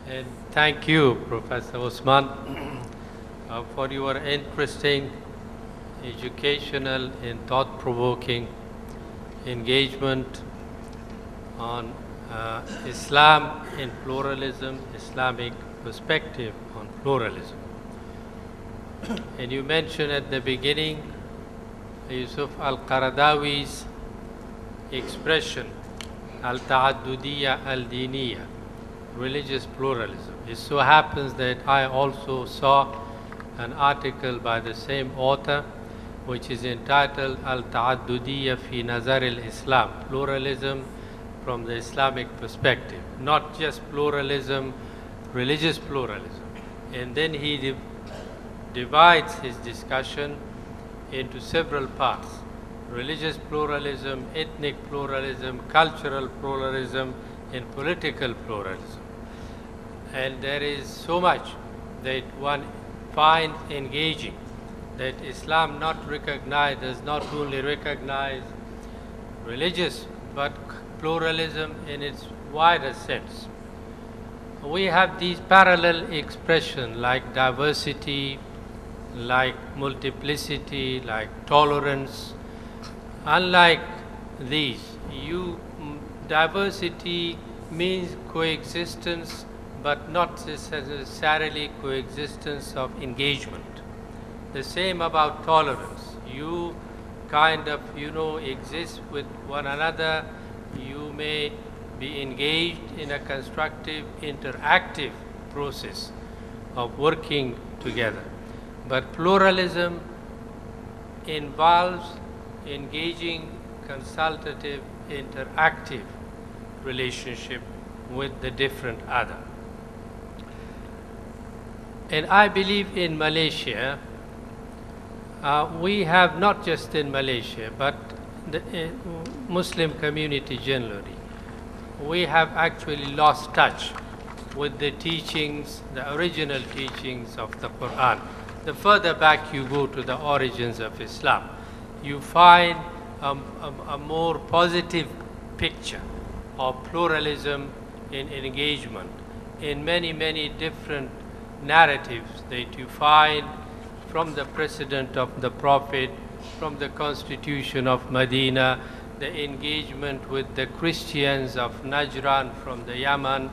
And thank you, Professor Osman, for your interesting, educational, and thought-provoking engagement on Islam in pluralism, Islamic perspective on pluralism. And you mentioned at the beginning Yusuf al-Qaradawi's expression, al-ta'addudiyya al-diniyya, religious pluralism. It so happens that I also saw an article by the same author which is entitled Al-Ta'addudiyya fi Nazar al-Islam, pluralism from the Islamic perspective, not just pluralism, religious pluralism. And then he divides his discussion into several parts: religious pluralism, ethnic pluralism, cultural pluralism, and political pluralism. And there is so much that one finds engaging, that Islam does not only recognize religious but pluralism in its wider sense. We have these parallel expressions like diversity, like multiplicity, like tolerance. Unlike these, diversity means coexistence, but not necessarily coexistence of engagement. The same about tolerance. You kind of, exist with one another. You may be engaged in a constructive, interactive process of working together. But pluralism involves engaging consultative, interactive relationship with the different other. And I believe in Malaysia, we have not just in Malaysia, but the Muslim community generally, we have actually lost touch with the teachings, the original teachings of the Quran. The further back you go to the origins of Islam, you find a more positive picture of pluralism in engagement in many, many different narratives that you find from the precedent of the Prophet, from the Constitution of Medina, the engagement with the Christians of Najran from the Yemen,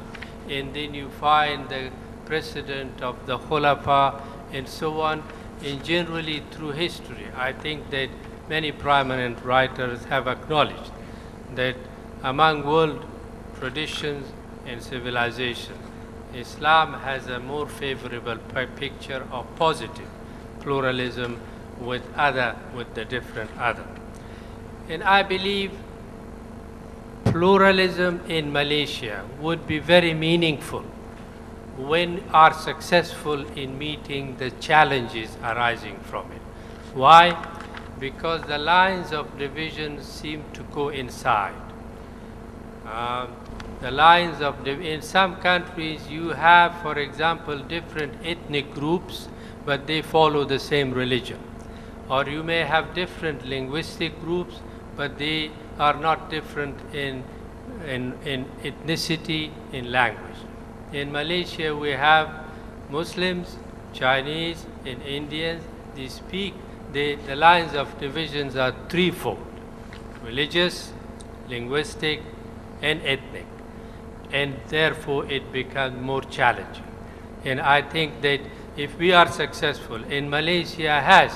and then you find the precedent of the Khulafa and so on, and generally through history. I think that many prominent writers have acknowledged that among world traditions and civilizations, Islam has a more favorable picture of positive pluralism with the different other. And I believe pluralism in Malaysia would be very meaningful when are successful in meeting the challenges arising from it. Why? Because the lines of division seem to coincide. In some countries you have, for example, different ethnic groups, but they follow the same religion. Or you may have different linguistic groups, but they are not different in ethnicity, in language. In Malaysia we have Muslims, Chinese, and Indians. They speak, the lines of divisions are threefold: religious, linguistic, and ethnic. And therefore it becomes more challenging. And I think that if we are successful, and Malaysia has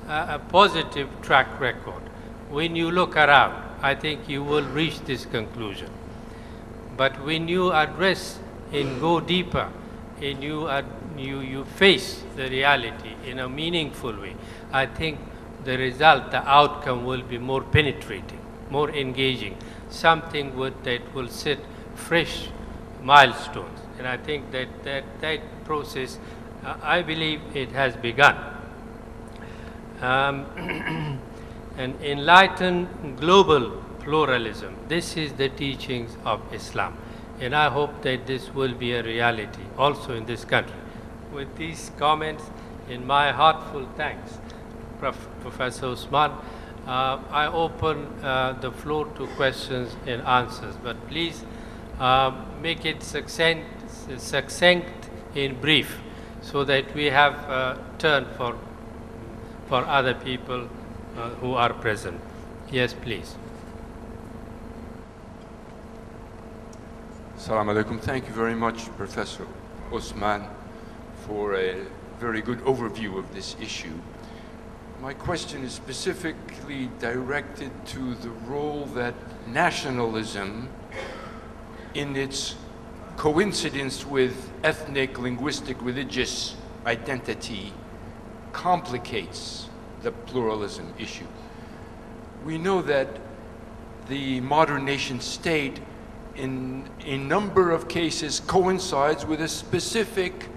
a positive track record, when you look around, I think you will reach this conclusion. But when you address and go deeper, and you face the reality in a meaningful way, I think the result, the outcome will be more penetrating, more engaging, something that will set fresh milestones. And I think that process, I believe it has begun. An enlightened global pluralism, this is the teachings of Islam. And I hope that this will be a reality also in this country. With these comments, in my heartfelt thanks, Professor Osman, I open the floor to questions and answers. But please make it succinct and brief, so that we have turn for other people who are present. Yes, please. Assalamu alaikum. Thank you very much, Professor Osman, for a very good overview of this issue. My question is specifically directed to the role that nationalism, in its coincidence with ethnic, linguistic, religious identity, complicates the pluralism issue. We know that the modern nation state in a number of cases coincides with a specific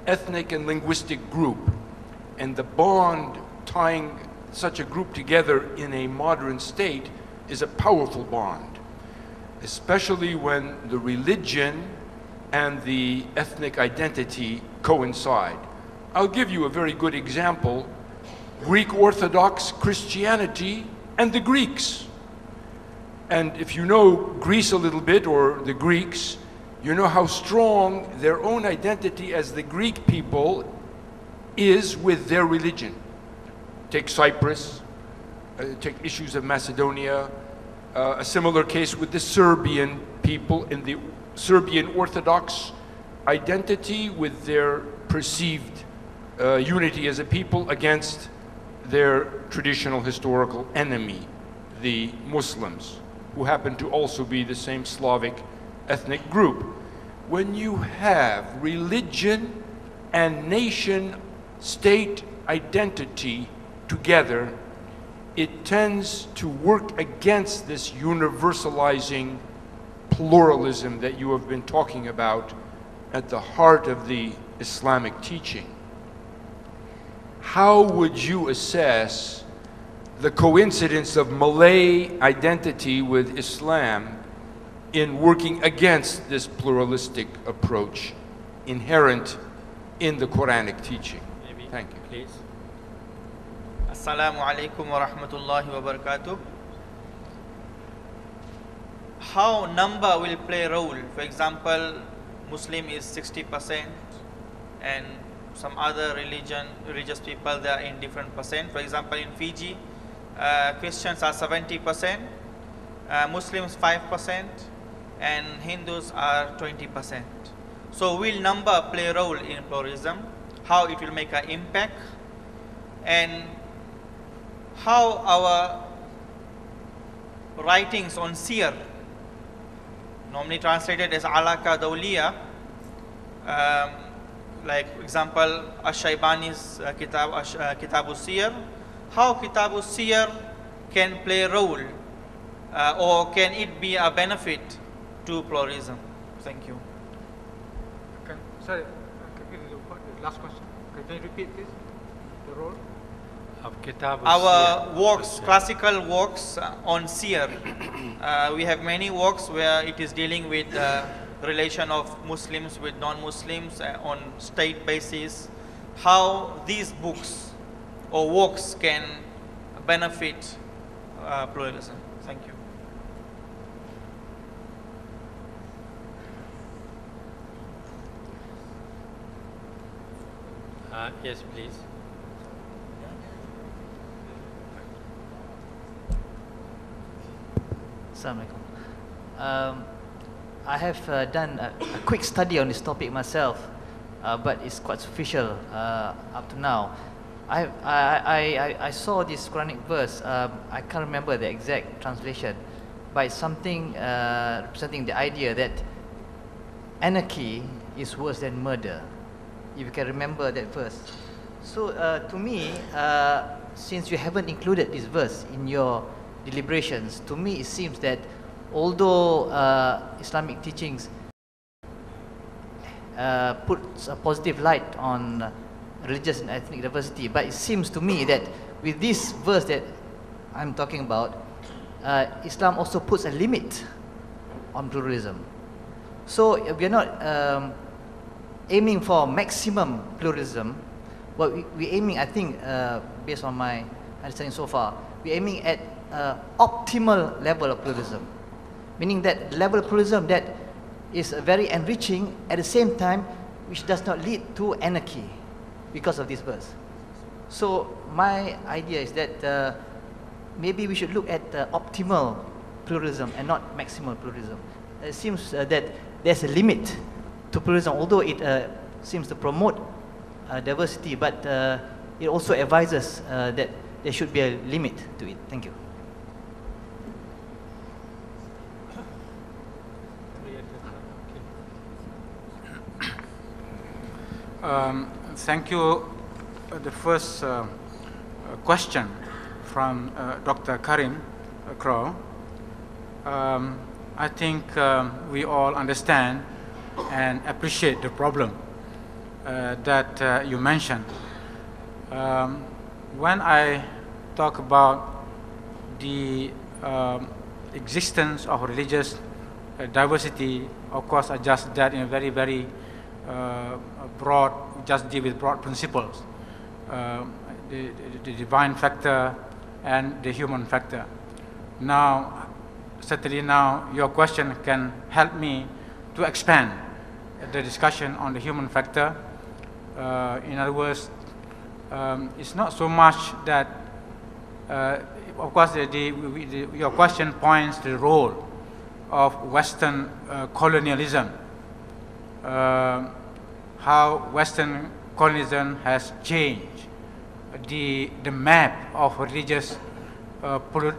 ethnic and linguistic group, and the bond tying such a group together in a modern state is a powerful bond, especially when the religion and the ethnic identity coincide. I'll give you a very good example: Greek Orthodox Christianity and the Greeks. And if you know Greece a little bit, or the Greeks, you know how strong their own identity as the Greek people is with their religion. Take Cyprus, take issues of Macedonia, a similar case with the Serbian people in the Serbian Orthodox identity with their perceived unity as a people against their traditional historical enemy, the Muslims, who happen to also be the same Slavic ethnic group. When you have religion and nation state identity together, it tends to work against this universalizing pluralism that you have been talking about at the heart of the Islamic teaching. How would you assess the coincidence of Malay identity with Islam in working against this pluralistic approach inherent in the Quranic teaching? Maybe. Thank you. Please. Assalamu alaikum wa rahmatullahi wa barakatuh. How number will play a role? For example, Muslim is 60% and some other religious people, they are in different percent. For example, in Fiji, Christians are 70%, Muslims 5%, and Hindus are 20%. So will number play a role in pluralism? How it will make an impact? And how our writings on seer, normally translated as alaka dawliya, like example Ash-Shaybani's Kitab Seer, how Kitab Seer can play a role or can it be a benefit to pluralism? Thank you. Sorry, the last question. Can you repeat please? The role? Of Kitab Our al-Siyar. works, classical works on seer, we have many works where it is dealing with relation of Muslims with non-Muslims on state basis. How these books or works can benefit pluralism? Thank you. Yes, please. Assalamualaikum. I have done a quick study on this topic myself, but it's quite superficial up to now. I saw this Quranic verse. I can't remember the exact translation, but it's something representing the idea that anarchy is worse than murder. If you can remember that verse. So to me, since you haven't included this verse in your deliberations, to me it seems that although Islamic teachings puts a positive light on religious and ethnic diversity, but it seems to me that with this verse that I'm talking about, Islam also puts a limit on pluralism. So we are not aiming for maximum pluralism, but we're aiming, I think, based on my understanding so far, we're aiming at optimal level of pluralism, meaning that the level of pluralism that is very enriching at the same time, which does not lead to anarchy because of this verse. So my idea is that maybe we should look at optimal pluralism and not maximal pluralism. It seems that there's a limit to pluralism, although it seems to promote diversity, but it also advises that there should be a limit to it. Thank you. Thank you. The first question from Dr. Karim Crow. I think we all understand and appreciate the problem that you mentioned. When I talk about the existence of religious diversity, of course I just that in a very, very broad, just deal with broad principles, the divine factor and the human factor. Now, certainly now your question can help me to expand the discussion on the human factor. In other words, it's not so much that, of course, your question points to the role of Western colonialism, how Western colonialism has changed the map of religious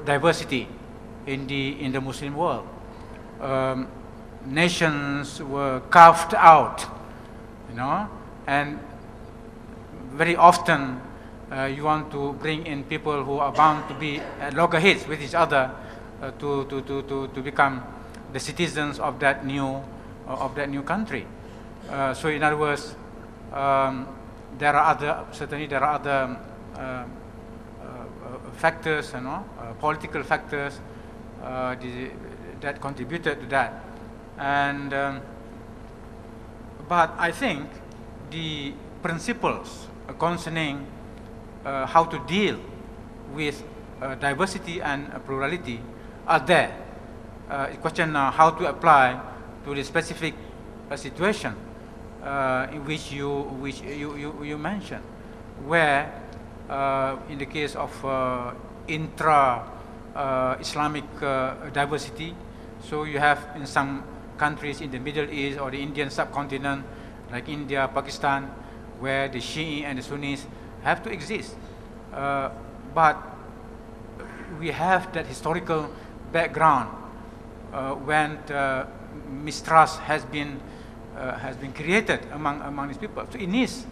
diversity in the Muslim world. Nations were carved out, you know, and very often you want to bring in people who are bound to be at loggerheads with each other to become the citizens of that new country. So in other words, there are other factors, you know, political factors that contributed to that. And but I think the principles concerning how to deal with diversity and plurality are there. The question how to apply to the specific situation in which you mentioned, where in the case of intra-Islamic diversity, so you have in some countries in the Middle East or the Indian subcontinent, like India, Pakistan, where the Shi'i and the Sunnis have to exist. But we have that historical background when mistrust has been created among these people. So it needs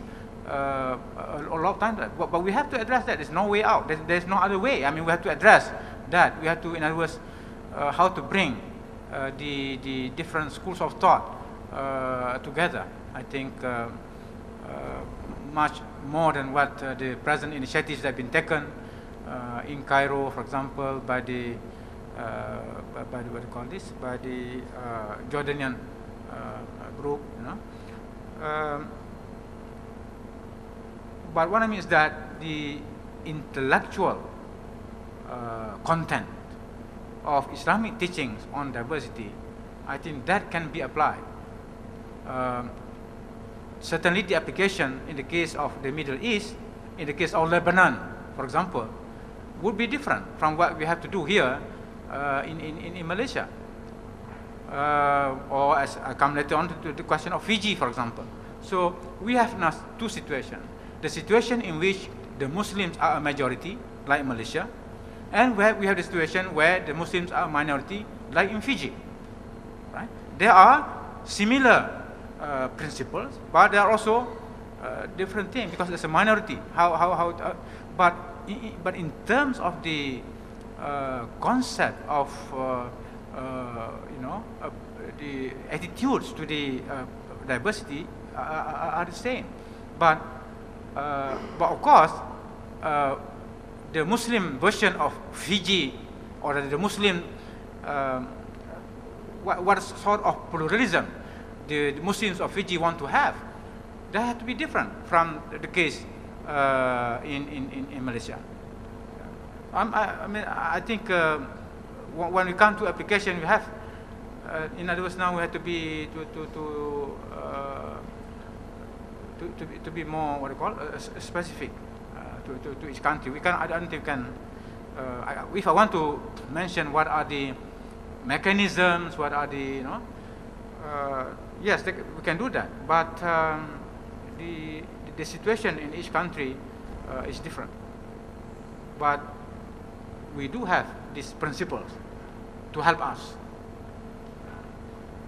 a lot of time, but we have to address that. There's no way out. There's no other way. I mean, we have to address that. We have to, in other words, how to bring the different schools of thought together. I think much more than what the present initiatives that have been taken in Cairo, for example, by the what do you call this? By the Jordanian group, you know. But what I mean is that the intellectual content of Islamic teachings on diversity, I think that can be applied. Certainly the application in the case of the Middle East, in the case of Lebanon, for example, would be different from what we have to do here in Malaysia. Or as I come later on to the question of Fiji, for example. So we have now two situations. The situation in which the Muslims are a majority, like Malaysia, and where we have the situation where the Muslims are a minority, like in Fiji. Right? There are similar principles, but there are also different things because there's a minority. But in terms of the concept of the attitudes to the diversity are the same. But of course, the Muslim version of Fiji, or the Muslim, what sort of pluralism the Muslims of Fiji want to have, that has to be different from the case in Malaysia. I think when we come to application, we have, in other words, now we have to be to be more, what do you call, specific to each country. I don't think we can. If I want to mention what are the mechanisms, what are the, yes, we can do that. But the situation in each country is different. But we do have these principles to help us.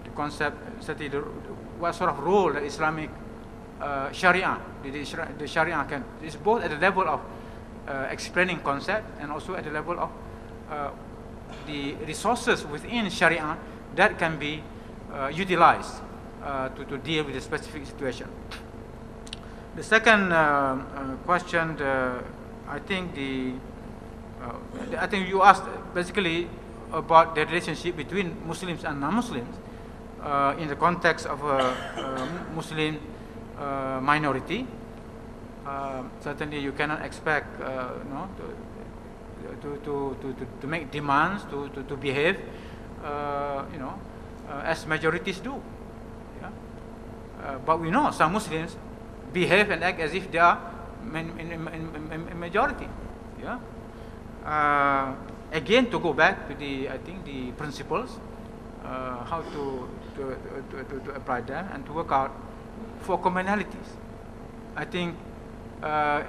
The concept, what sort of role the Islamic Sharia, the Sharia can, is both at the level of explaining concept and also at the level of the resources within Sharia that can be utilized to deal with a specific situation. The second question, I think you asked basically about the relationship between Muslims and non-Muslims in the context of a Muslim minority. Certainly, you cannot expect to make demands to behave, as majorities do. Yeah? But we know some Muslims behave and act as if they are in majority. Yeah. Again, to go back to the, I think, the principles, how to apply them and to work out for commonalities. I think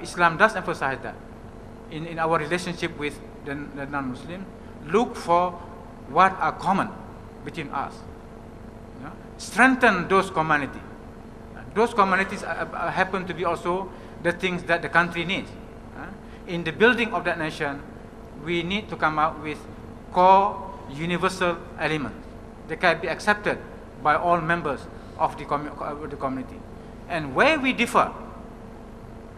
Islam does emphasize that in our relationship with the non-Muslim. Look for what are common between us. Yeah? Strengthen those communities. Those communities happen to be also the things that the country needs. In the building of that nation, we need to come up with core universal elements that can be accepted by all members of the community. And where we differ,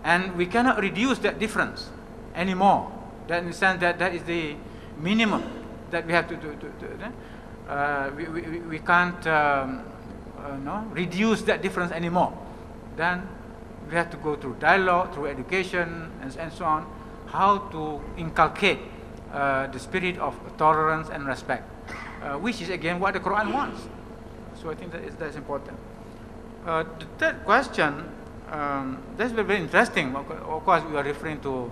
and we cannot reduce that difference anymore, that in the sense that that is the minimum that we have to do. We can't reduce that difference anymore. Then we have to go through dialogue, through education, and so on, how to inculcate the spirit of tolerance and respect, which is again what the Quran wants. So I think that's important. The third question, that's very interesting. Of course, we are referring to,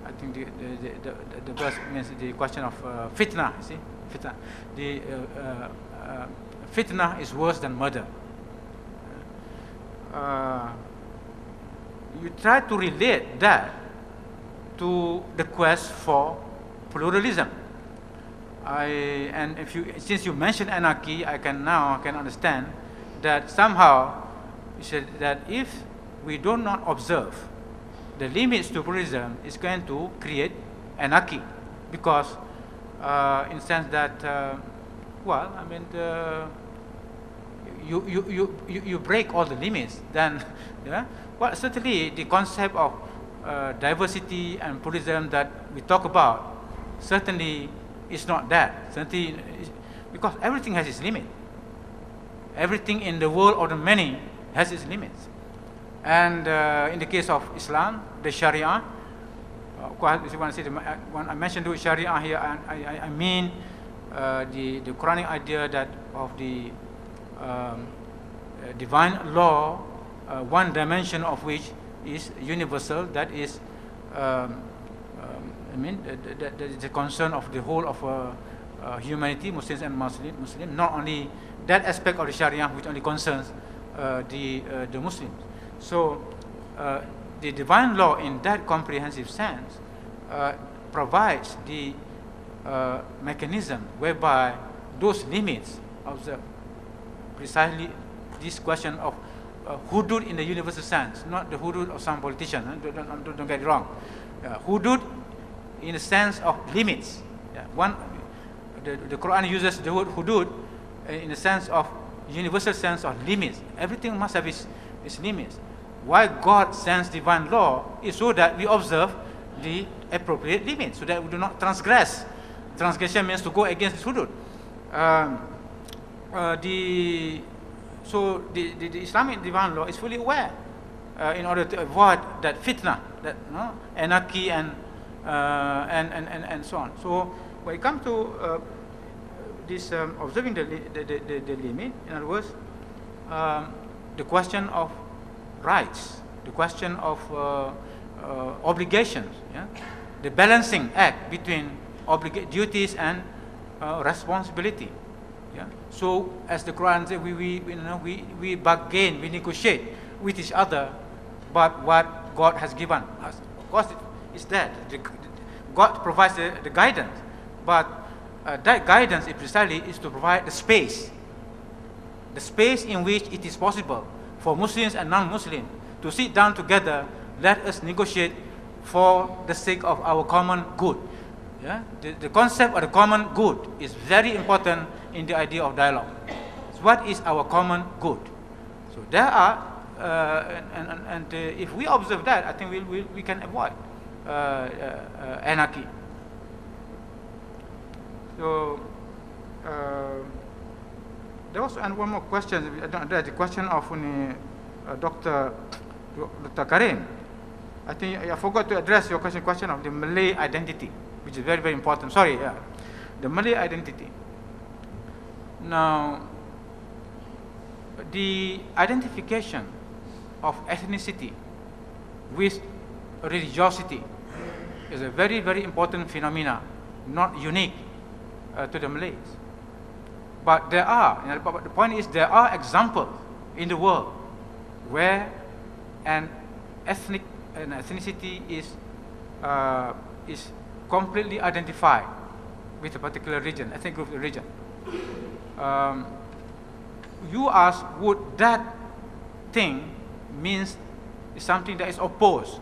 I think the verse means the question of fitna. You see, fitna. The fitna is worse than murder. You try to relate that to the quest for pluralism. Since you mentioned anarchy, I can understand that somehow you said that if we do not observe the limits to pluralism, it's going to create anarchy, because in the sense that you break all the limits, then yeah. Well, certainly the concept of diversity and pluralism that we talk about certainly is not that. Certainly, because everything has its limit. Everything in the world of the many has its limits. And in the case of Islam, the Sharia, of course, if you want to say when I mentioned the Sharia here, I mean the Quranic idea that of the divine law, one dimension of which is universal, that is the concern of the whole of humanity, Muslims and Muslim. Not only that aspect of the Sharia which only concerns the Muslims. So the divine law in that comprehensive sense provides the mechanism whereby those limits observe precisely this question of hudud in the universal sense, not the hudud of some politician. Don't get it wrong. Hudud in the sense of limits. The Quran uses the word hudud in the sense of universal sense of limits. Everything must have its limits. Why God sends divine law is so that we observe the appropriate limits, so that we do not transgress. Transgression means to go against the hudud. So the Islamic divine law is fully aware in order to avoid that fitna, that anarchy and so on. So when it comes to this observing the limit, in other words, the question of rights, the question of obligations, yeah? The balancing act between duties and responsibility. Yeah? So as the Quran says, we bargain, we negotiate with each other, but what God has given us. Of course, it's that. God provides the guidance, but that guidance is precisely to provide the space in which it is possible for Muslims and non-Muslims to sit down together, let us negotiate for the sake of our common good. Yeah? The concept of the common good is very important in the idea of dialogue. So what is our common good? So there are, if we observe that, I think we can avoid anarchy. So there was one more question. The question of Dr. Karim. I think I forgot to address your question of the Malay identity, which is very, very important. Sorry, the Malay identity. Now, the identification of ethnicity with religiosity is a very, very important phenomena, not unique to the Malays. But there are, but the point is there are examples in the world where an ethnicity is completely identified with a particular region, ethnic group region. You ask, would that thing means something that is opposed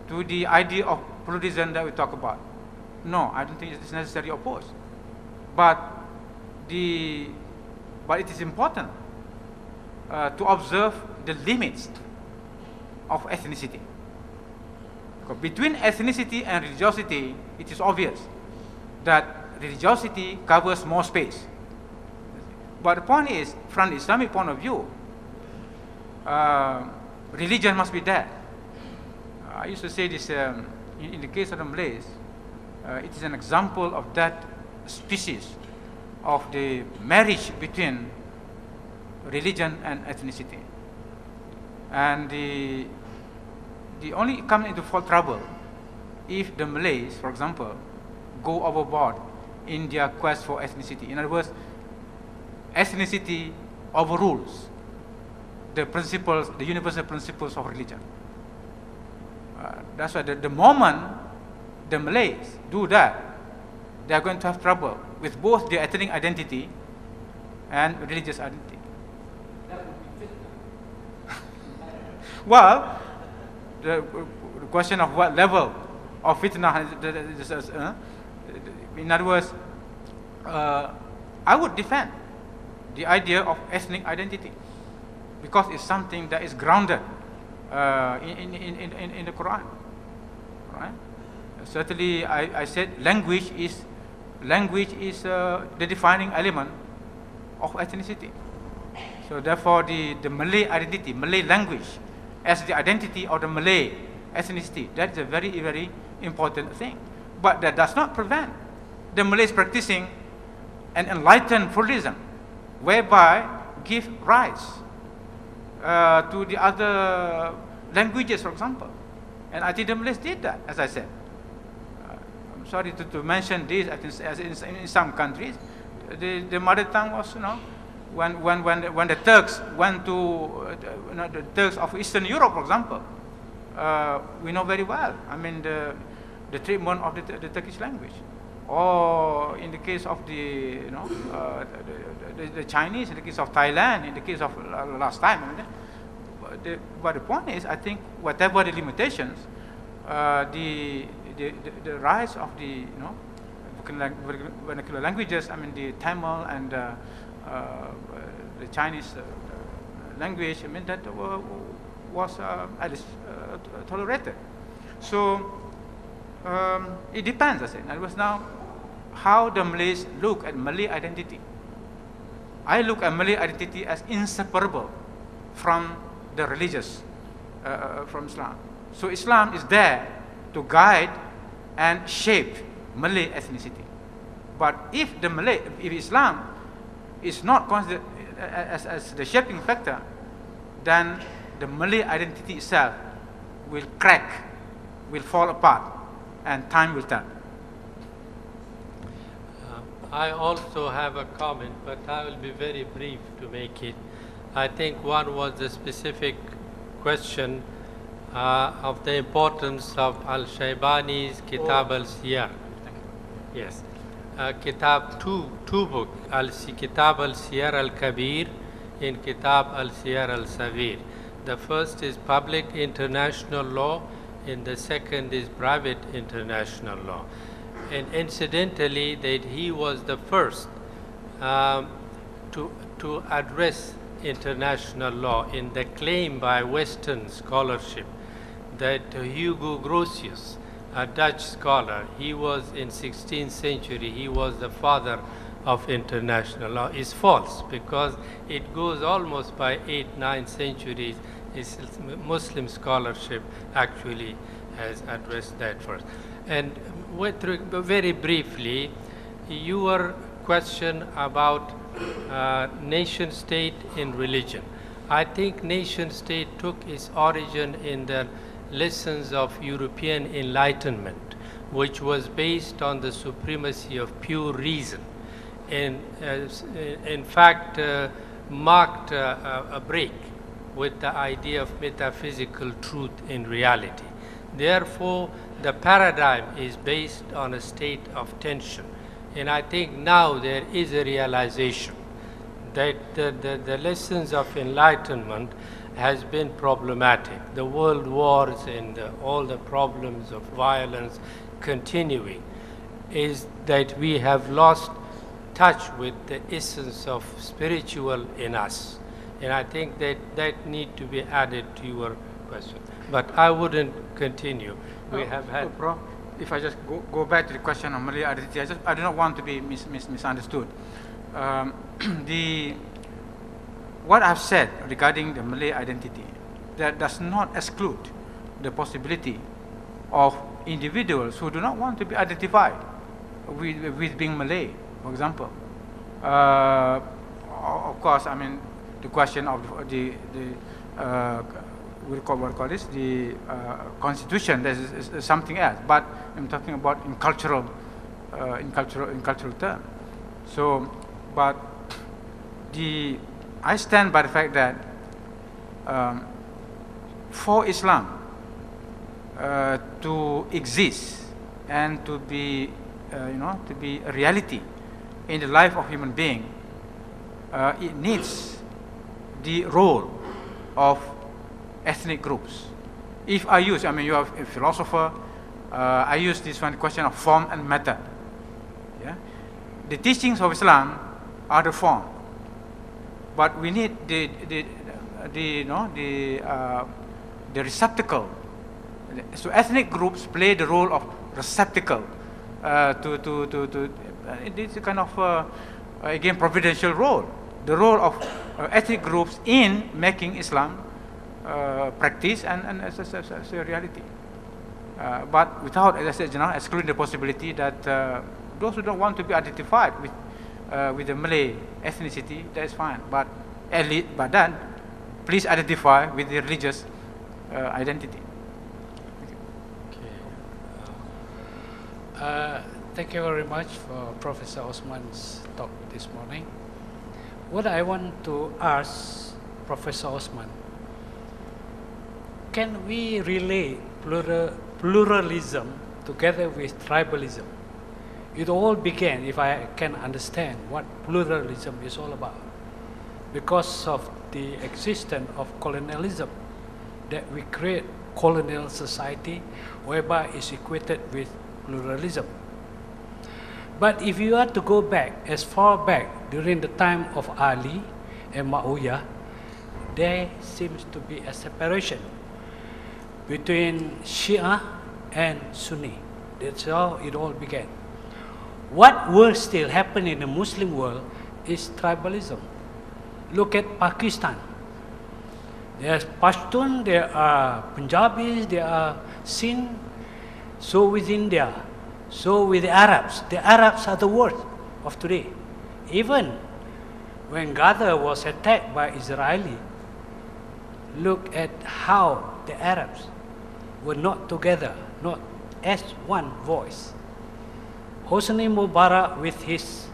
to the idea of pluralism that we talk about? No, I don't think it's necessarily opposed. But it is important to observe the limits of ethnicity. Because between ethnicity and religiosity, it is obvious that religiosity covers more space. But the point is, from the Islamic point of view, religion must be there. I used to say this in the case of the Malays, it is an example of that species of the marriage between religion and ethnicity. And the only come into trouble if the Malays, for example, go overboard in their quest for ethnicity. In other words, ethnicity overrules the principles, the universal principles of religion. That's why the moment the Malays do that, they are going to have trouble with both their ethnic identity and religious identity. Well, the question of what level of fitnah, in other words, I would defend the idea of ethnic identity because it's something that is grounded in the Quran. Right? Certainly, I said language is the defining element of ethnicity. So therefore, the Malay identity, Malay language, as the identity of the Malay ethnicity, that is a very, very important thing. But that does not prevent the Malays practicing an enlightened pluralism, whereby give rise to the other languages, for example. And I think the Malays did that, as I said. I'm sorry to mention this, I think as in some countries, the mother tongue was, when the Turks went to the Turks of Eastern Europe, for example, we know very well. I mean the treatment of the Turkish language, or in the case of the Chinese, in the case of Thailand, in the case of last time. But the point is, I think whatever the limitations, the rise of the vernacular languages, I mean the Tamil and the Chinese language, I mean that was at least tolerated. So it depends, I said. It was now how the Malays look at Malay identity. I look at Malay identity as inseparable from the religious, from Islam. So Islam is there to guide and shape Malay ethnicity. But if Islam is not considered as the shaping factor, then the Malay identity itself will crack, will fall apart, and time will tell. I also have a comment, but I will be very brief to make it. I think one was the specific question of the importance of Al-Shaybani's Kitab al-Siyar. Yes. Kitab, two book, Kitab al-Siyar al-Kabir and Kitab al-Siyar al-Saghir. The first is public international law and the second is private international law. And incidentally, that he was the first to address international law in the claim by Western scholarship that Hugo Grotius, a Dutch scholar, he was in 16th century, he was the father of international law, is false, because it goes almost by 8th, 9th centuries. Muslim scholarship actually has addressed that first. And very briefly, your question about nation state in religion. I think nation state took its origin in the lessons of European Enlightenment, which was based on the supremacy of pure reason, and in fact marked a break with the idea of metaphysical truth in reality. Therefore, the paradigm is based on a state of tension. And I think now there is a realization that the lessons of enlightenment has been problematic. The world wars and all the problems of violence continuing is that we have lost touch with the essence of spiritual in us. And I think that need to be added to your question. But I wouldn't continue. We have had... Bro, if I just go back to the question of Malay identity, I do not want to be misunderstood. What I've said regarding the Malay identity, that does not exclude the possibility of individuals who do not want to be identified with being Malay, for example. Of course, I mean, the question of the constitution, that is something else. But I'm talking about in cultural terms. So, but I stand by the fact that for Islam to exist and to be, to be a reality in the life of human being, it needs the role of ethnic groups. If I use, I mean, you are a philosopher, I use this one question of form and matter. Yeah? The teachings of Islam are the form, but we need the receptacle. So ethnic groups play the role of receptacle it is a kind of again providential role. The role of ethnic groups in making Islam practice and as a reality. But without, as I said, excluding the possibility that those who don't want to be identified with the Malay ethnicity, that is fine. But then, please identify with the religious identity. Okay. Thank you very much for Professor Osman's talk this morning. What I want to ask Professor Osman, can we relate pluralism together with tribalism? It all began, if I can understand what pluralism is all about, because of the existence of colonialism, that we create colonial society whereby it's equated with pluralism. But if you are to go back, as far back during the time of Ali and Muawiyah, there seems to be a separation between Shia and Sunni. That's how it all began. What will still happen in the Muslim world is tribalism. Look at Pakistan. There's Pashtun, there are Punjabis, there are Sindh. So with India, so with the Arabs are the worst of today. Even when Gaza was attacked by Israeli, look at how the Arabs were not together, not as one voice. Hosni Mubarak with his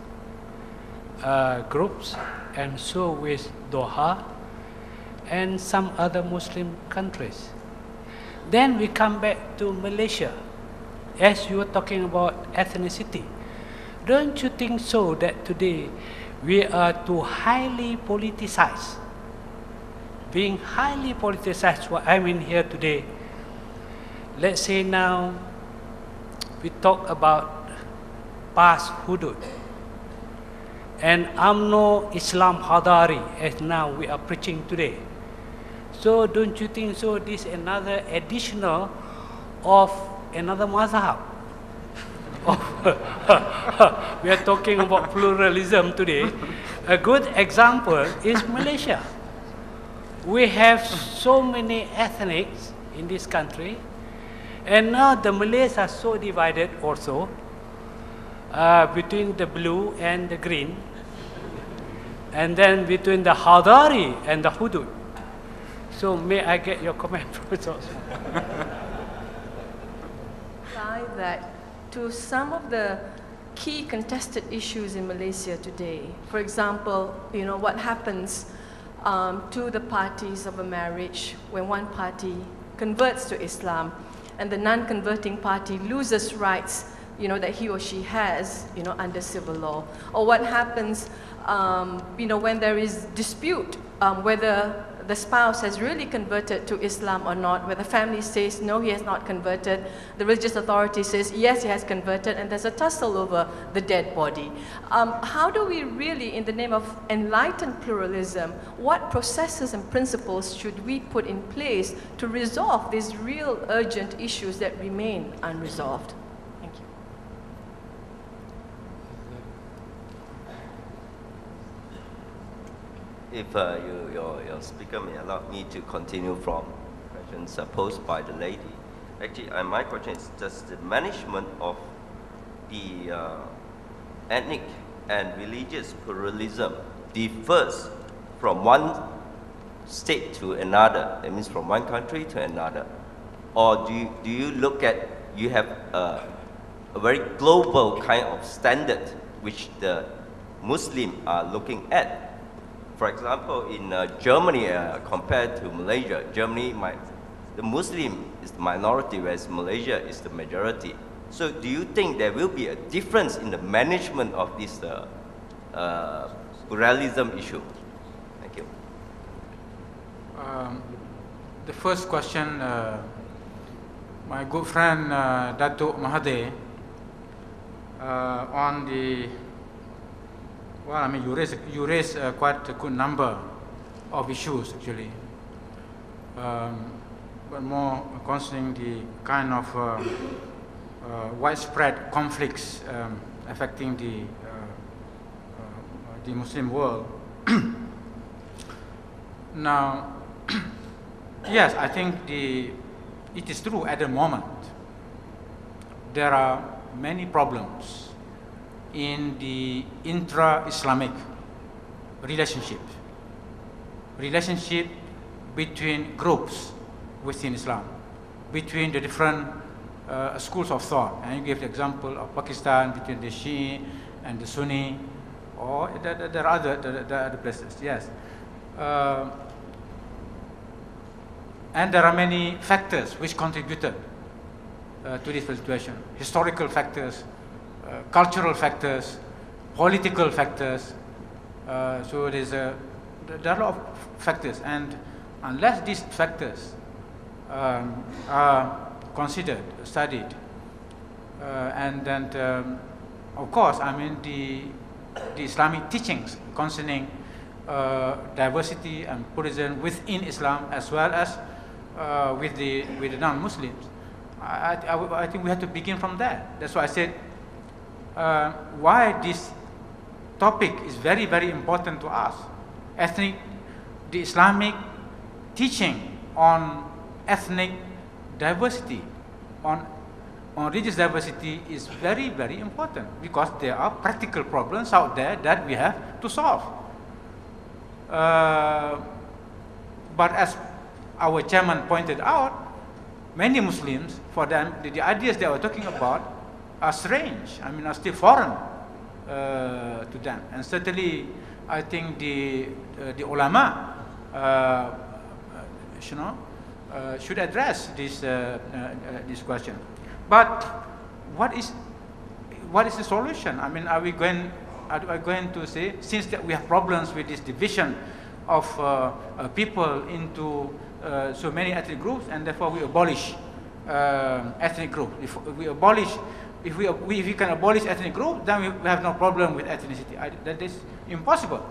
groups, and so with Doha and some other Muslim countries. Then we come back to Malaysia. As you were talking about ethnicity, don't you think so that today we are too highly politicized? Being highly politicized, what I mean here today, let's say now we talk about past hudud and UMNO Islam Hadari, as now we are preaching today. So don't you think so this is another additional of another mazhab? We are talking about pluralism today. A good example is Malaysia. We have so many ethnics in this country, and now the Malays are so divided also between the blue and the green, and then between the Hadari and the Hudud. So may I get your comment, Professor Osman? that to some of the key contested issues in Malaysia today. For example, what happens to the parties of a marriage when one party converts to Islam and the non-converting party loses rights that he or she has under civil law, or what happens when there is dispute whether the spouse has really converted to Islam or not, where the family says no, he has not converted, the religious authority says yes, he has converted, and there's a tussle over the dead body. How do we really, in the name of enlightened pluralism, what processes and principles should we put in place to resolve these real urgent issues that remain unresolved? Thank you. If your speaker may allow me to continue from questions posed by the lady. Actually, my question is, does the management of the ethnic and religious pluralism differs from one state to another? That means from one country to another. Or do you look at, you have a very global kind of standard which the Muslim are looking at? For example, in Germany, compared to Malaysia, Germany, the Muslim is the minority, whereas Malaysia is the majority. So do you think there will be a difference in the management of this pluralism issue? Thank you. The first question, my good friend Datuk Mahathir, on the, well, I mean, you raise quite a good number of issues actually, but more concerning the kind of widespread conflicts affecting the Muslim world. Now, yes, I think it is true at the moment there are many problems in the intra-Islamic relationship between groups within Islam, between the different schools of thought. And you gave the example of Pakistan, between the Shia and the Sunni, or there are other places, yes. And there are many factors which contributed to this situation. Historical factors, cultural factors, political factors. So there are a lot of factors, and unless these factors are considered, studied, and then of course, I mean the Islamic teachings concerning diversity and pluralism within Islam as well as with the non-Muslims. I think we have to begin from there. That's why I said why this topic is very, very important to us. The Islamic teaching on ethnic diversity, on religious diversity is very, very important because there are practical problems out there that we have to solve. But as our chairman pointed out, many Muslims, for them, the ideas they were talking about are strange. I mean, are still foreign to them. And certainly, I think the ulama, should address this question. But what is the solution? I mean, are we going to say, since that we have problems with this division of people into so many ethnic groups, and therefore we abolish ethnic group? If we can abolish ethnic group, then we have no problem with ethnicity. That is impossible.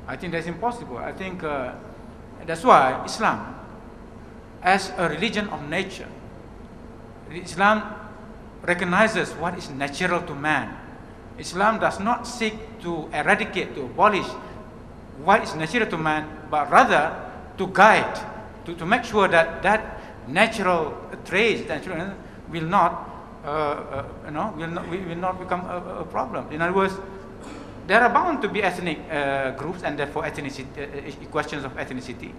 I think that's impossible. I think that's why Islam, as a religion of nature, Islam recognizes what is natural to man. Islam does not seek to eradicate, to abolish what is natural to man, but rather to guide, to make sure that that natural traits will not become a problem. In other words, there are bound to be ethnic groups and therefore ethnicity, questions of ethnicity.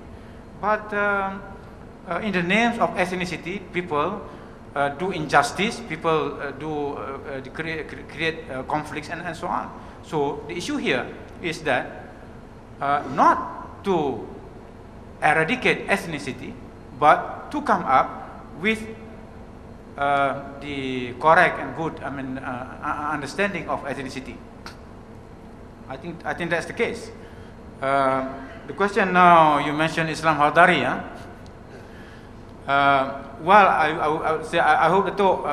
But in the names of ethnicity, people do injustice, people create conflicts and so on. So the issue here is that not to eradicate ethnicity, but to come up with the correct and good, understanding of ethnicity. I think that's the case. The question now, you mentioned Islam Hadari, yeah? Well, I would say I hope Datuk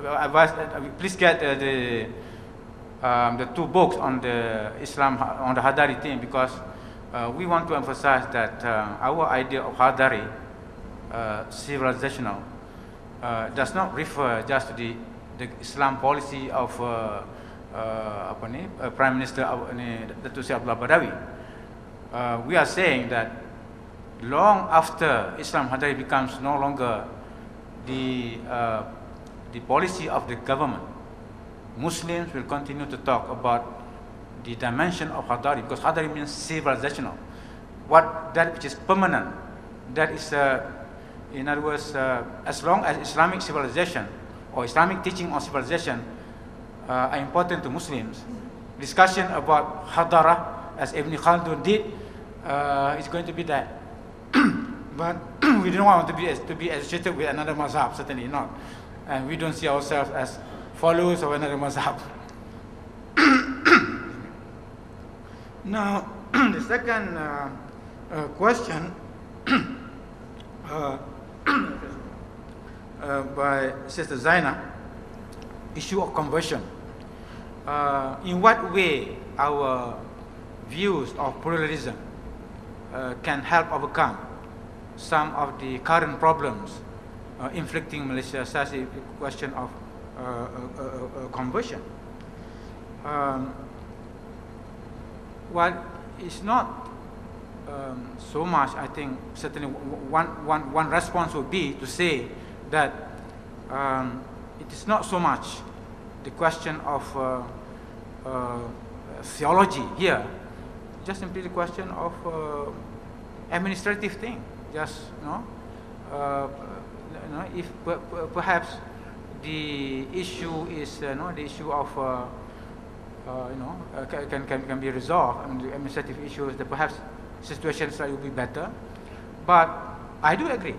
advise please get the 2 books on the Islam on the Hadari thing, because we want to emphasize that our idea of Hadari, civilizational, does not refer just to the Islam policy of Prime Minister Datuk Seri Abdullah Badawi. We are saying that long after Islam Hadari becomes no longer the policy of the government, Muslims will continue to talk about the dimension of Hadari, because Hadari means civilizational. That which is permanent, that is, in other words, as long as Islamic civilization or Islamic teaching on civilization are important to Muslims, discussion about Hadara, as Ibn Khaldun did, is going to be there. But we don't want to be associated with another mazhab, certainly not. And we don't see ourselves as followers of another mazhab. Now, the second question by Sister Zaina, issue of conversion. In what way our views of pluralism can help overcome some of the current problems inflicting Malaysia, such as the question of conversion. Well, it's not so much, I think, certainly one response would be to say that it is not so much the question of theology here, just simply the question of administrative thing. Just, if perhaps the issue is, the issue of, can be resolved, the administrative issues, that perhaps situations will be better. But I do agree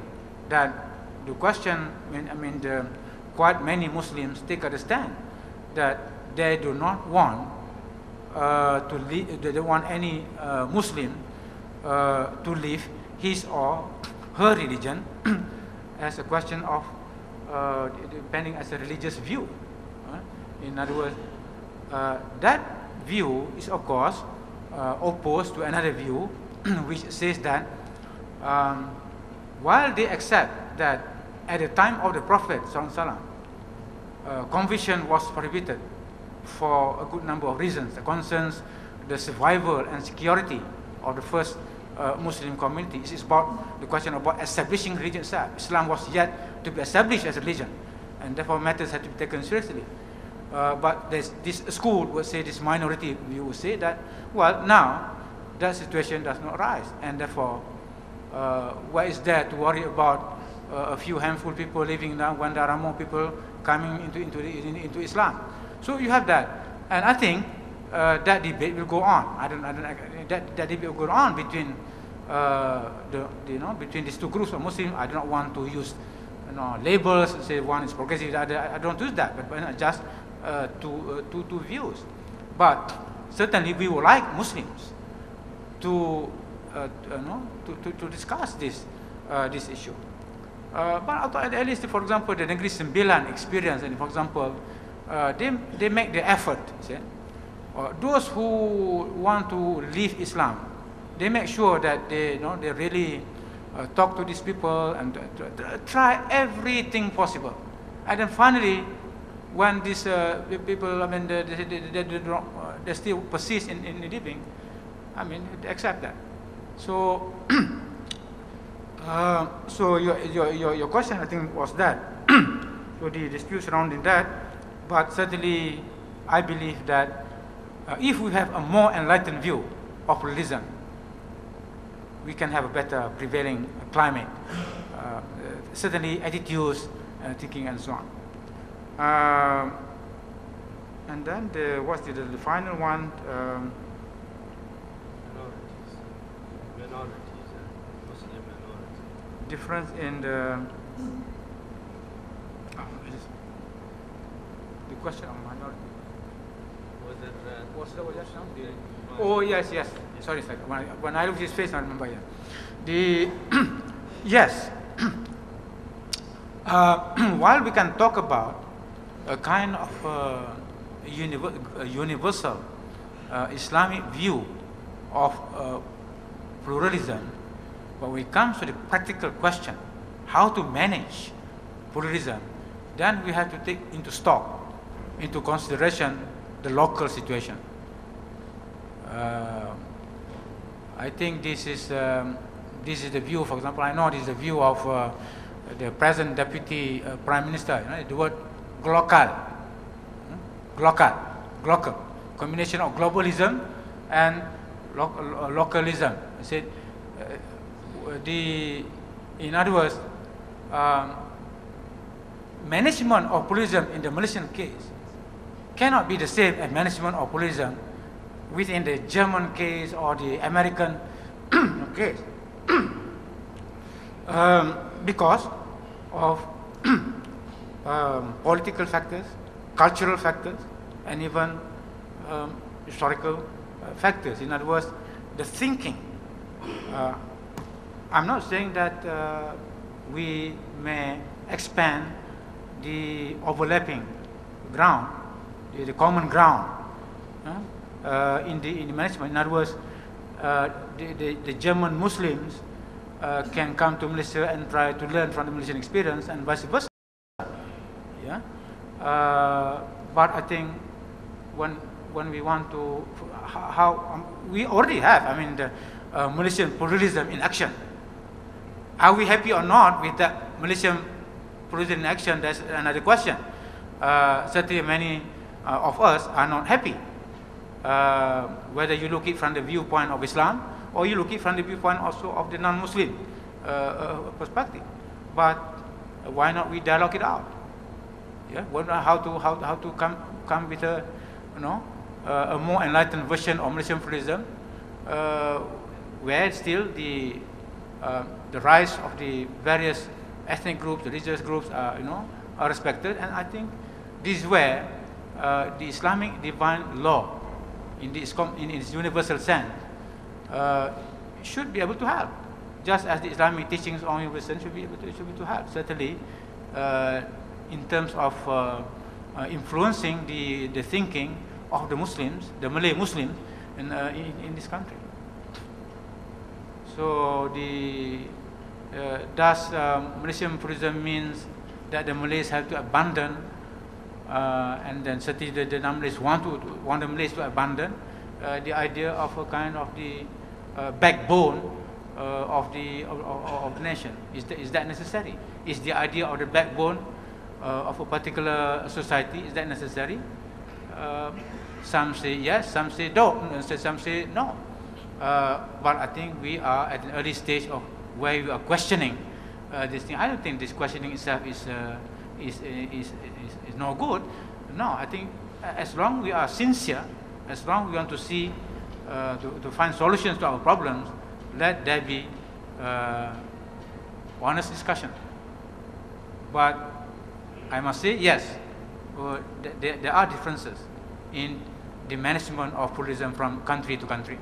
that the question, quite many Muslims take a stand that they do not want they don't want any Muslim to live his or her religion as a question of depending as a religious view. In other words, that view is of course opposed to another view which says that while they accept that at the time of the Prophet ﷺ, conversion was prohibited for a good number of reasons. It concerns the survival and security of the first Muslim community. It is about the question about establishing religion itself. Islam was yet to be established as a religion, and therefore matters had to be taken seriously. But this school would say, this minority view would say that, well, now that situation does not arise, and therefore what is there to worry about a few handful people living now when there are more people coming into Islam? So you have that, and I think that debate will go on. That debate will go on between between these two groups of Muslims. I do not want to use labels and say one is progressive, the other. I don't do that, but just two views. But certainly we would like Muslims to discuss this issue. But at least, for example, the Negeri Sembilan experience, and for example, they make the effort. Those who want to leave Islam, they make sure that they really talk to these people and try everything possible. And then finally, when these people, they still persist in living, they accept that. So, so your question, I think, was that. So the dispute surrounding that, but certainly I believe that if we have a more enlightened view of pluralism, we can have a better prevailing climate certainly attitudes, thinking, and so on. And then what's the final one? Minorities, Muslim minorities. Difference in the question of minority. What's the just now? Oh yes. Sorry. When I look at his face, I remember. Yeah. Yes. While we can talk about a kind of universal Islamic view of pluralism, but when it comes to the practical question, how to manage pluralism, then we have to take into consideration the local situation. I think this is the view. For example, I know this is the view of the present Deputy Prime Minister. The word glocal, combination of globalism and localism. I said in other words, management of pluralism in the Malaysian case cannot be the same as management of pluralism within the German case or the American case, because of political factors, cultural factors, and even historical factors. In other words, the thinking. I'm not saying that we may expand the overlapping ground, the common ground in the management. In other words, the German Muslims can come to Malaysia and try to learn from the Malaysian experience, and vice versa. Yeah, but I think when we want to, we already have. I mean, the Malaysian pluralism in action. Are we happy or not with that Malaysian pluralism in action? That's another question. Certainly, many of us are not happy. Whether you look it from the viewpoint of Islam or you look it from the viewpoint also of the non-Muslim perspective. But why not we dialogue it out? Yeah, how to come with a a more enlightened version of Malaysian pluralism, where still the rights of the various ethnic groups, religious groups are respected. And I think this is where the Islamic divine law, in its universal sense, should be able to help, just as the Islamic teachings on universal should be able to help. Certainly, in terms of influencing the thinking of the Muslims, the Malay Muslims in this country. So does Malaysian pluralism means that the Malays have to abandon, and then certainly the non-Malays want the Malays to abandon the idea of a kind of the backbone of the nation? Is that necessary? Is the idea of the backbone of a particular society, is that necessary? Some say yes, some say don't, some say no. But I think we are at an early stage of where we are questioning this thing. I don't think this questioning itself is no good. No, I think as long we are sincere, as long we want to see to find solutions to our problems, let there be honest discussion. But I must say, yes, there are differences in the management of pluralism from country to country.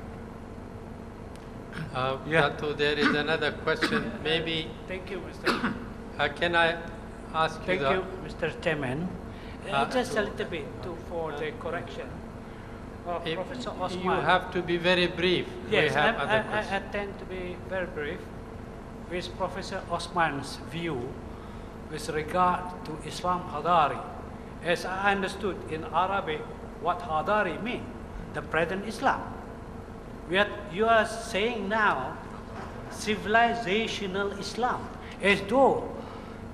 Datuk, there is another question. Maybe. Thank you, Mr. Can I ask you? Thank you, Mr. Chairman. Just a little bit for the correction. Professor Osman. You have to be very brief. Yes, we have I tend to be very brief. With Professor Osman's view with regard to Islam Hadari. As I understood in Arabic, what Hadari means, the present Islam. You are saying now civilizational Islam, as though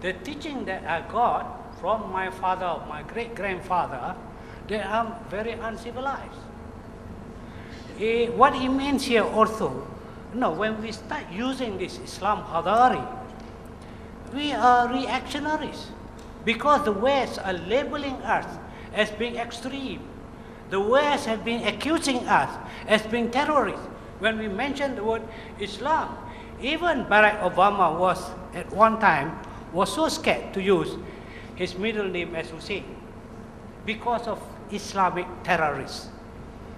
the teaching that I got from my father, my great-grandfather, they are very uncivilized. What it means here also, when we start using this Islam Hadari, we are reactionaries because the West are labeling us as being extreme. The West have been accusing us as being terrorists when we mention the word Islam. Even Barack Obama was, at one time, was so scared to use his middle name as Hussein because of Islamic terrorists.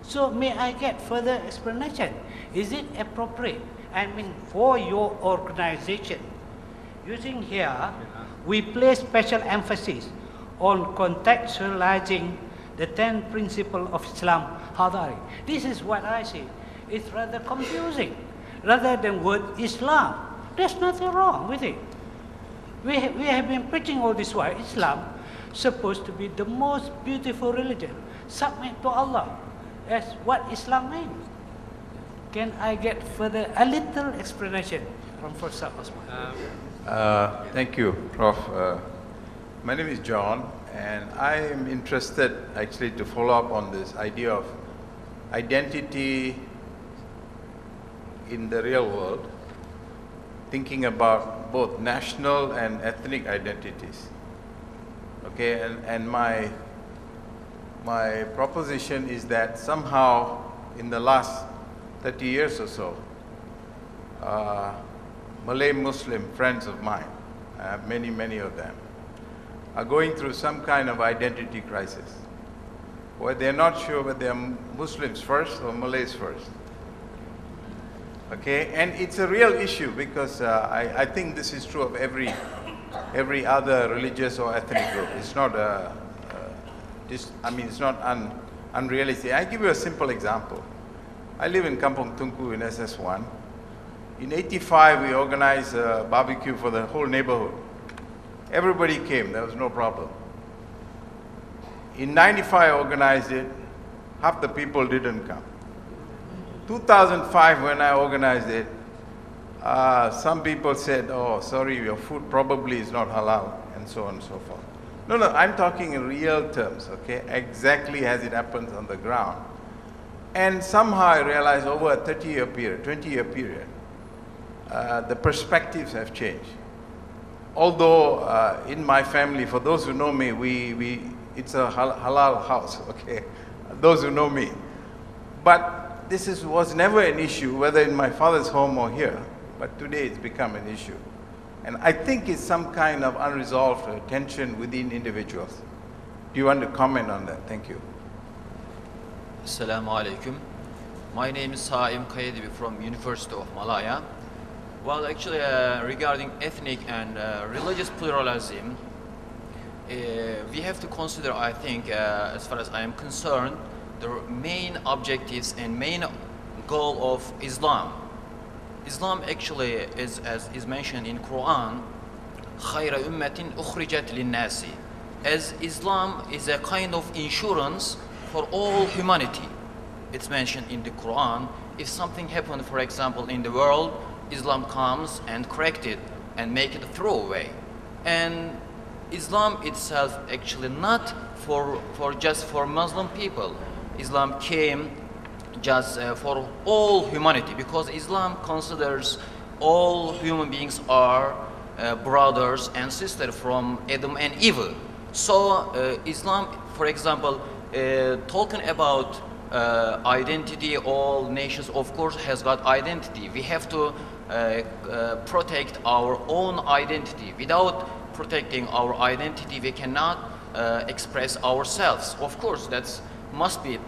So may I get further explanation? Is it appropriate, I mean, for your organization, using here, we place special emphasis on contextualizing the 10 principles of Islam Hadari. This is what I see. It's rather confusing. Rather than word Islam, there's nothing wrong with it. We have been preaching all this while. Islam supposed to be the most beautiful religion. Submit to Allah. That's what Islam means. Can I get further a little explanation from First Osman? Thank you, Prof. My name is John, and I am interested actually to follow up on this idea of identity in the real world, thinking about both national and ethnic identities. Okay, and my proposition is that somehow in the last 30 years or so, Malay Muslim friends of mine, I have many of them, are going through some kind of identity crisis, where they're not sure whether they're Muslims first or Malays first. Okay, and it's a real issue because I think this is true of every other religious or ethnic group. It's not it's not unrealistic. I give you a simple example. I live in Kampung Tunku in SS1. In '85, we organized a barbecue for the whole neighborhood. Everybody came, there was no problem. In '95, I organized it, half the people didn't come. 2005, when I organized it, some people said, oh, sorry, your food probably is not halal, and so on and so forth. No, I'm talking in real terms, okay? Exactly as it happens on the ground. And somehow I realized over a 30-year period, 20-year period, the perspectives have changed. Although in my family, for those who know me, it's a halal house, okay? Those who know me. But this was never an issue, whether in my father's home or here, but today it's become an issue. And I think it's some kind of unresolved tension within individuals. Do you want to comment on that? Thank you. Assalamu alaikum. My name is Saim Kayedibi from University of Malaya. Well, actually, regarding ethnic and religious pluralism, we have to consider, I think, as far as I am concerned, the main objectives and main goal of Islam. Islam actually is, as is mentioned in Quran, خَيْرَ أُمَّةٍ أُخْرِجَتْ لِلنَّاسِ. As Islam is a kind of insurance for all humanity. It's mentioned in the Quran. If something happened, for example, in the world, Islam comes and correct it and make it a throwaway. And Islam itself actually not just for Muslim people. Islam came just for all humanity, because Islam considers all human beings are brothers and sisters from Adam and Eve. So Islam, for example, talking about identity, all nations of course has got identity. We have to protect our own identity. Without protecting our identity, we cannot express ourselves. Of course, that must be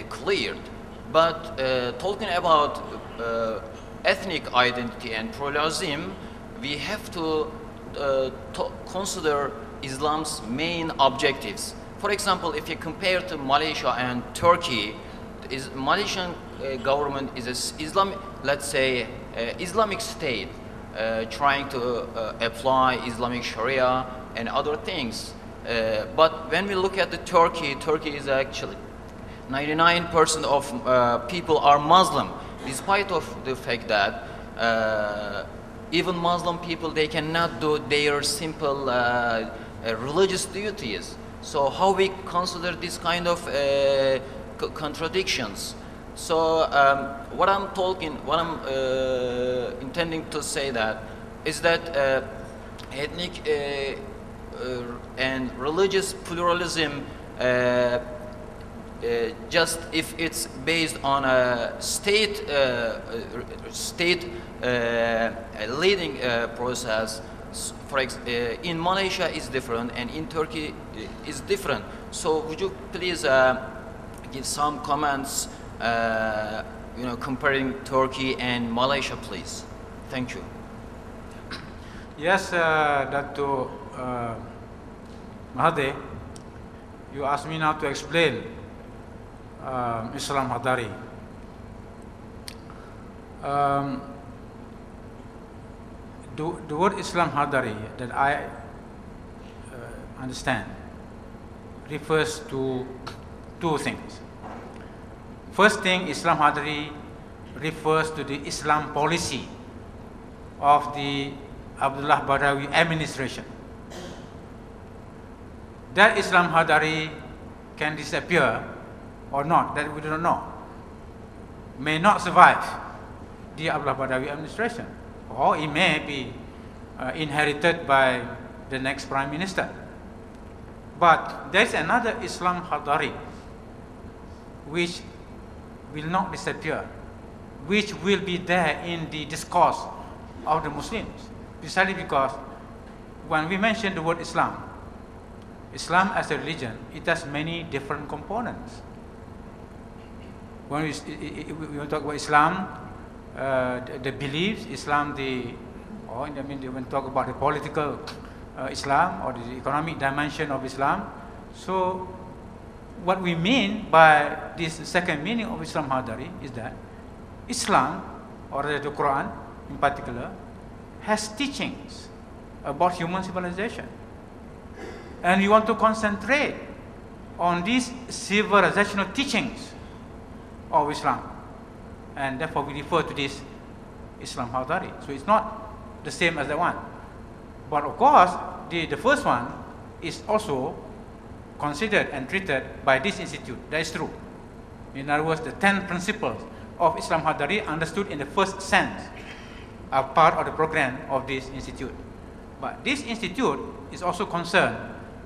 cleared. But talking about ethnic identity and pluralism, we have to consider Islam's main objectives. For example, if you compare to Malaysia and Turkey, Malaysian government is a Islamic state trying to apply Islamic Sharia and other things. But when we look at the Turkey is actually 99% of people are Muslim, despite of the fact that even Muslim people, they cannot do their simple religious duties. So how we consider this kind of contradictions? So what I'm intending to say that is that ethnic and religious pluralism, just if it's based on a state leading process, in Malaysia is different and in Turkey is different. So would you please give some comments, comparing Turkey and Malaysia, please? Thank you. Yes, Datuk Mahathir, you asked me now to explain Islam Hadari. The word Islam Hadari that I understand refers to two things. First thing, Islam Hadari refers to the Islam policy of the Abdullah Badawi administration. That Islam Hadari can disappear or not, that we do not know. May not survive the Abdullah Badawi administration, or it may be inherited by the next Prime Minister. But there is another Islam Hadari which will not disappear, which will be there in the discourse of the Muslims, precisely because when we mention the word Islam, Islam as a religion, it has many different components. When we talk about Islam, the beliefs, Islam, when we talk about the political Islam or the economic dimension of Islam. So what we mean by this second meaning of Islam Hadari is that Islam, or the Quran in particular, has teachings about human civilization. And we want to concentrate on these civilizational teachings of Islam. And therefore we refer to this Islam Hadari. So it's not the same as the one. But of course, the first one is also considered and treated by this institute. That is true. In other words, the 10 principles of Islam Hadari understood in the first sense are part of the program of this institute. But this institute is also concerned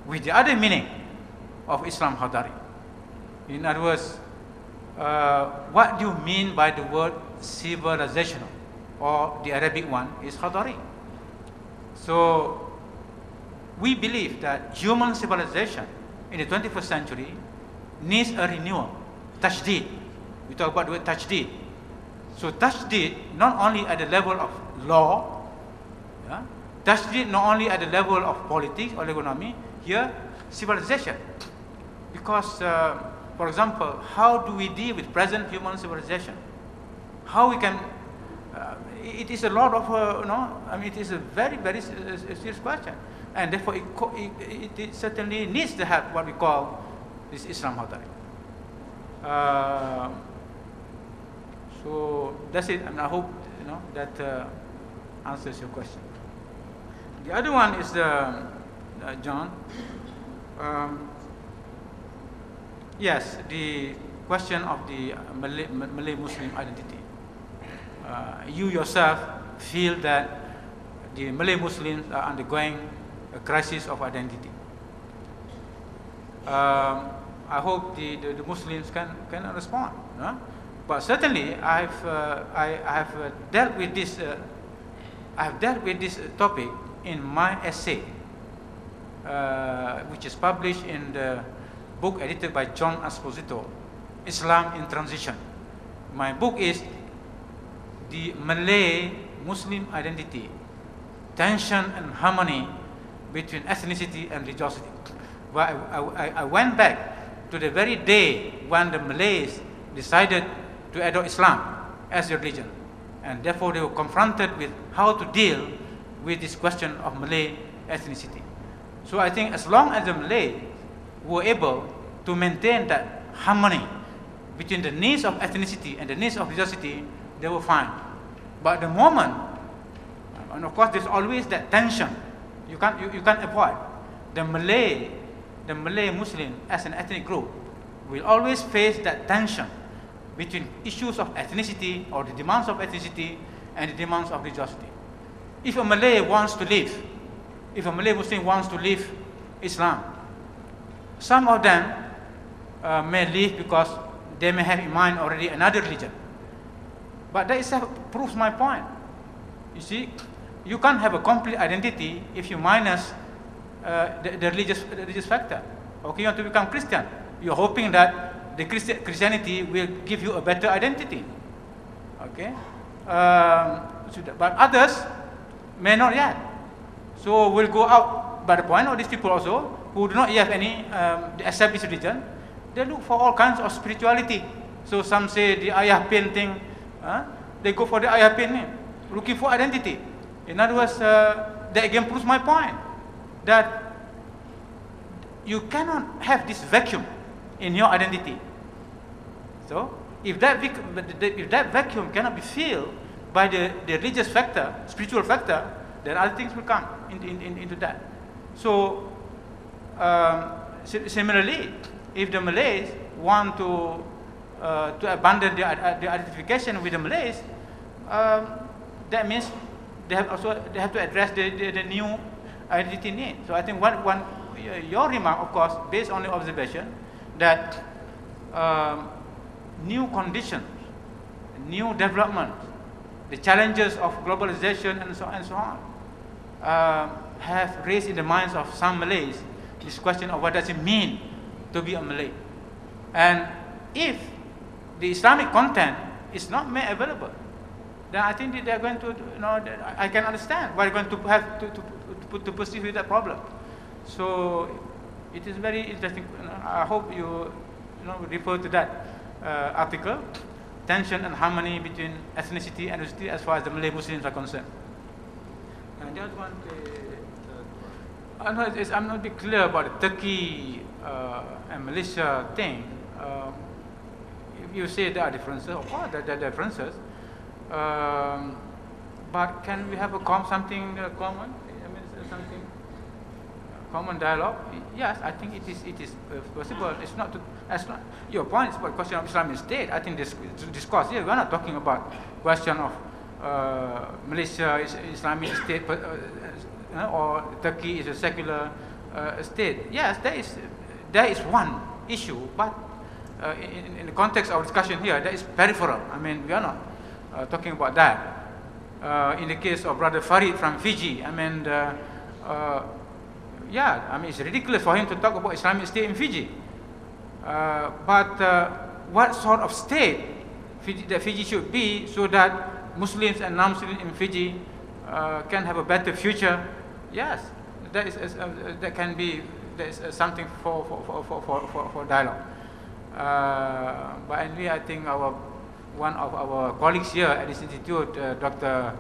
with the other meaning of Islam Hadari. In other words, what do you mean by the word civilizational, or the Arabic one is Hadari? So we believe that human civilization in the 21st century needs a renewal, tajdeed. We talk about the word tajdeed. So tajdeed not only at the level of law, tajdeed not only at the level of politics or economy, here civilization. Because, for example, how do we deal with present human civilization? How we can, it is a lot of, it is a very, very serious question. And therefore it certainly needs to have what we call this Islam Hadari. So that's it, and I hope that answers your question. The other one is John. Yes, the question of the Malay Muslim identity. You yourself feel that the Malay Muslims are undergoing a crisis of identity. I hope the Muslims can respond. But certainly, I have dealt with this. I have dealt with this topic in my essay, which is published in the book edited by John Esposito, Islam in Transition. My book is The Malay Muslim Identity, Tension and Harmony Between Ethnicity and Religiosity. Well, I went back to the very day when the Malays decided to adopt Islam as a religion, and therefore they were confronted with how to deal with this question of Malay ethnicity. So I think as long as the Malays were able to maintain that harmony between the needs of ethnicity and the needs of religiosity, they were fine. But the moment, and of course there's always that tension, you can't avoid. The Malay Muslim as an ethnic group will always face that tension between issues of ethnicity, or the demands of ethnicity, and the demands of religiosity. If a Malay wants to live if a Malay Muslim wants to leave Islam. Some of them may leave because they may have in mind already another religion. But that itself proves my point. You see, you can't have a complete identity if you minus the religious factor. Okay, you want to become Christian. You're hoping that the Christianity will give you a better identity. Okay, but others may not yet. So we'll go out by the point of these people also who do not yet have any established religion. They look for all kinds of spirituality. So some say the ayah painting. They go for the ayah painting, looking for identity. In other words, that again proves my point that you cannot have this vacuum in your identity. So if that vacuum cannot be filled by the religious factor, spiritual factor, then other things will come into that. So similarly, if the Malays want to abandon the identification with the Malays, that means they have to address the new identity need. So I think your remark, of course, based on the observation that new conditions, new developments, the challenges of globalization and so on, have raised in the minds of some Malays this question of what does it mean to be a Malay. And if the Islamic content is not made available, then I think that they are going to, I can understand why they're going to have to pursue with that problem. So it is very interesting. I hope you refer to that article, tension and harmony between ethnicity and ethnicity as far as the Malay Muslims are concerned. And the other one, I'm not bit clear about the Turkey and Malaysia thing. If you say there are differences, of course there are differences. But can we have something common? I mean, something common dialogue? Yes, I think it is possible. It's not your point is about question of Islamic State. I think this discourse here, we're not talking about question of Malaysia is Islamic State or Turkey is a secular state. Yes, there is one issue, but in the context of discussion here, that is peripheral. I mean, we are not talking about that. In the case of Brother Farid from Fiji, I mean, it's ridiculous for him to talk about Islamic State in Fiji. But what sort of state that Fiji should be so that Muslims and non-Muslims in Fiji can have a better future? Yes, that is something for dialogue. But anyway, I think one of our colleagues here at this institute, Dr.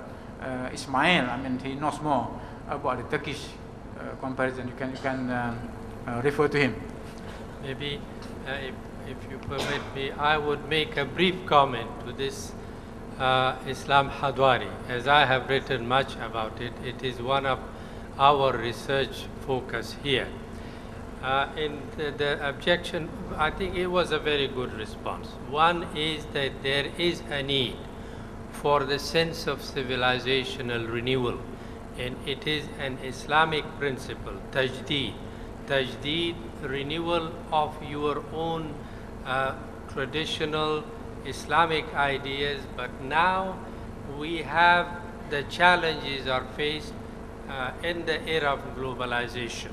Ismail, I mean, he knows more about the Turkish comparison. You can refer to him. Maybe, if you permit me, I would make a brief comment to this Islam Hadwari. As I have written much about it, it is one of our research focus here. In the objection, I think it was a very good response. One is that there is a need for the sense of civilizational renewal, and it is an Islamic principle, tajdeed. Tajdeed, renewal of your own traditional Islamic ideas, but now we have the challenges are faced in the era of globalization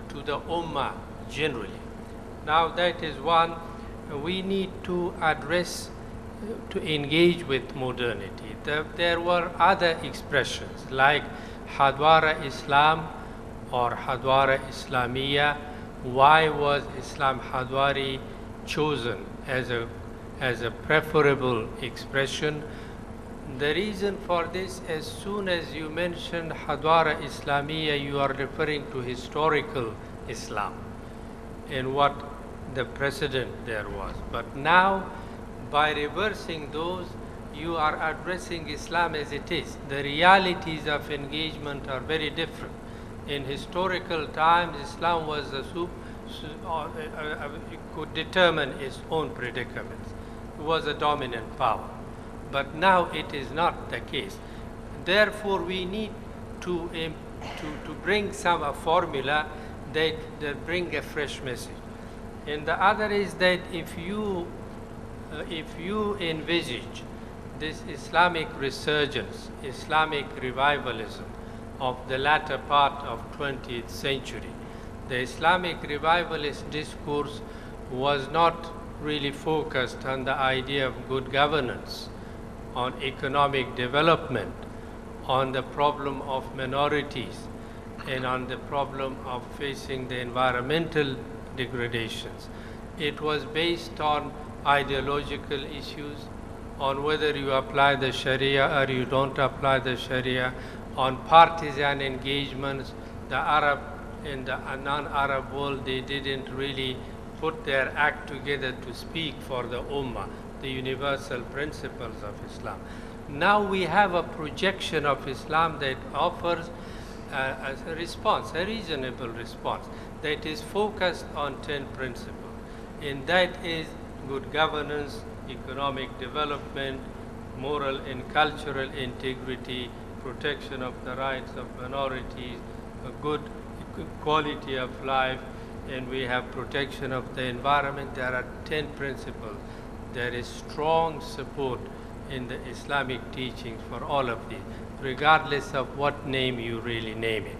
to the Ummah generally. Now that is one we need to address, to engage with modernity. There were other expressions like Hadwara Islam or Hadwara Islamiyya. Why was Islam Hadwari chosen as a preferable expression? The reason for this, as soon as you mentioned Hadwara Islamiyya, you are referring to historical Islam and what the precedent there was. But now, by reversing those, you are addressing Islam as it is. The realities of engagement are very different. In historical times, Islam was could determine its own predicaments. It was a dominant power. But now it is not the case. Therefore, we need to to bring a formula that bring a fresh message. And the other is that if you envisage this Islamic resurgence, Islamic revivalism of the latter part of 20th century, the Islamic revivalist discourse was not really focused on the idea of good governance, on economic development, on the problem of minorities, and on the problem of facing the environmental degradations. It was based on ideological issues, on whether you apply the Sharia or you don't apply the Sharia, on partisan engagements. The Arab and the non-Arab world, they didn't really put their act together to speak for the Ummah, the universal principles of Islam. Now we have a projection of Islam that offers a response, a reasonable response, that is focused on 10 principles. And that is good governance, economic development, moral and cultural integrity, protection of the rights of minorities, a good quality of life, and we have protection of the environment. There are 10 principles. There is strong support in the Islamic teachings for all of these, regardless of what name you really name it.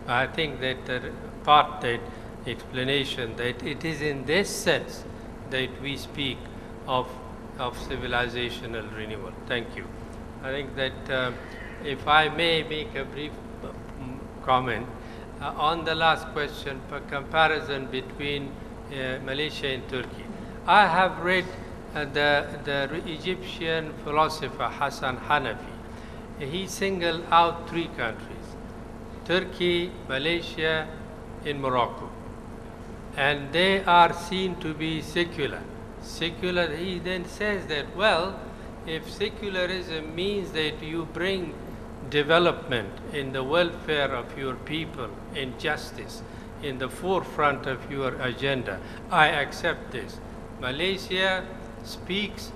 I think that that explanation, that it is in this sense that we speak of civilizational renewal. Thank you. I think that if I may make a brief comment on the last question, for comparison between Malaysia and Turkey. I have read the Egyptian philosopher Hassan Hanafi. He singled out 3 countries, Turkey, Malaysia, and Morocco. And they are seen to be secular. Secular, he then says that, well, if secularism means that you bring development in the welfare of your people and justice in the forefront of your agenda, I accept this. Malaysia speaks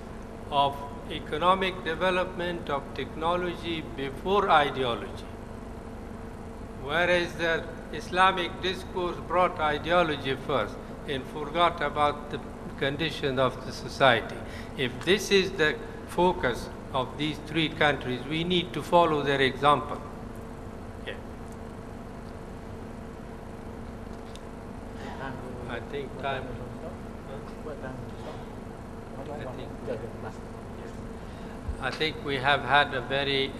of economic development, of technology before ideology, whereas the Islamic discourse brought ideology first and forgot about the condition of the society. If this is the focus of these 3 countries, we need to follow their example. Yeah. I think time. I think we have had a very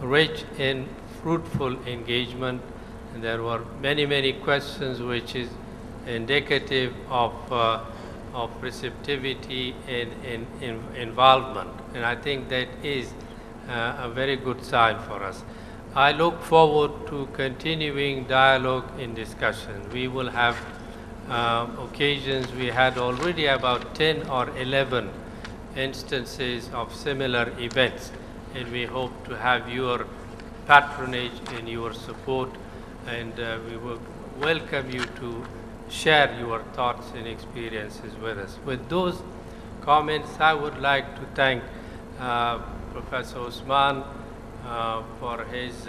rich and fruitful engagement. And there were many questions, which is indicative of receptivity and involvement. And I think that is a very good sign for us. I look forward to continuing dialogue and discussion. We will have occasions. We had already about 10 or 11 instances of similar events, and we hope to have your patronage and your support, and we will welcome you to share your thoughts and experiences with us. With those comments, I would like to thank Professor Osman for his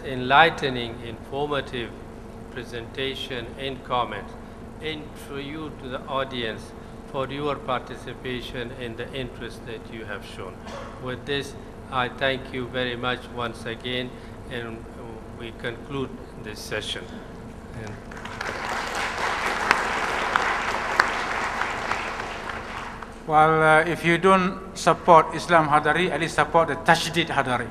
enlightening, informative presentation and comments, and for you to the audience for your participation and the interest that you have shown. With this, I thank you very much once again, and we conclude this session. Well, if you don't support Islam Hadari, at least support the Tashdid Hadari.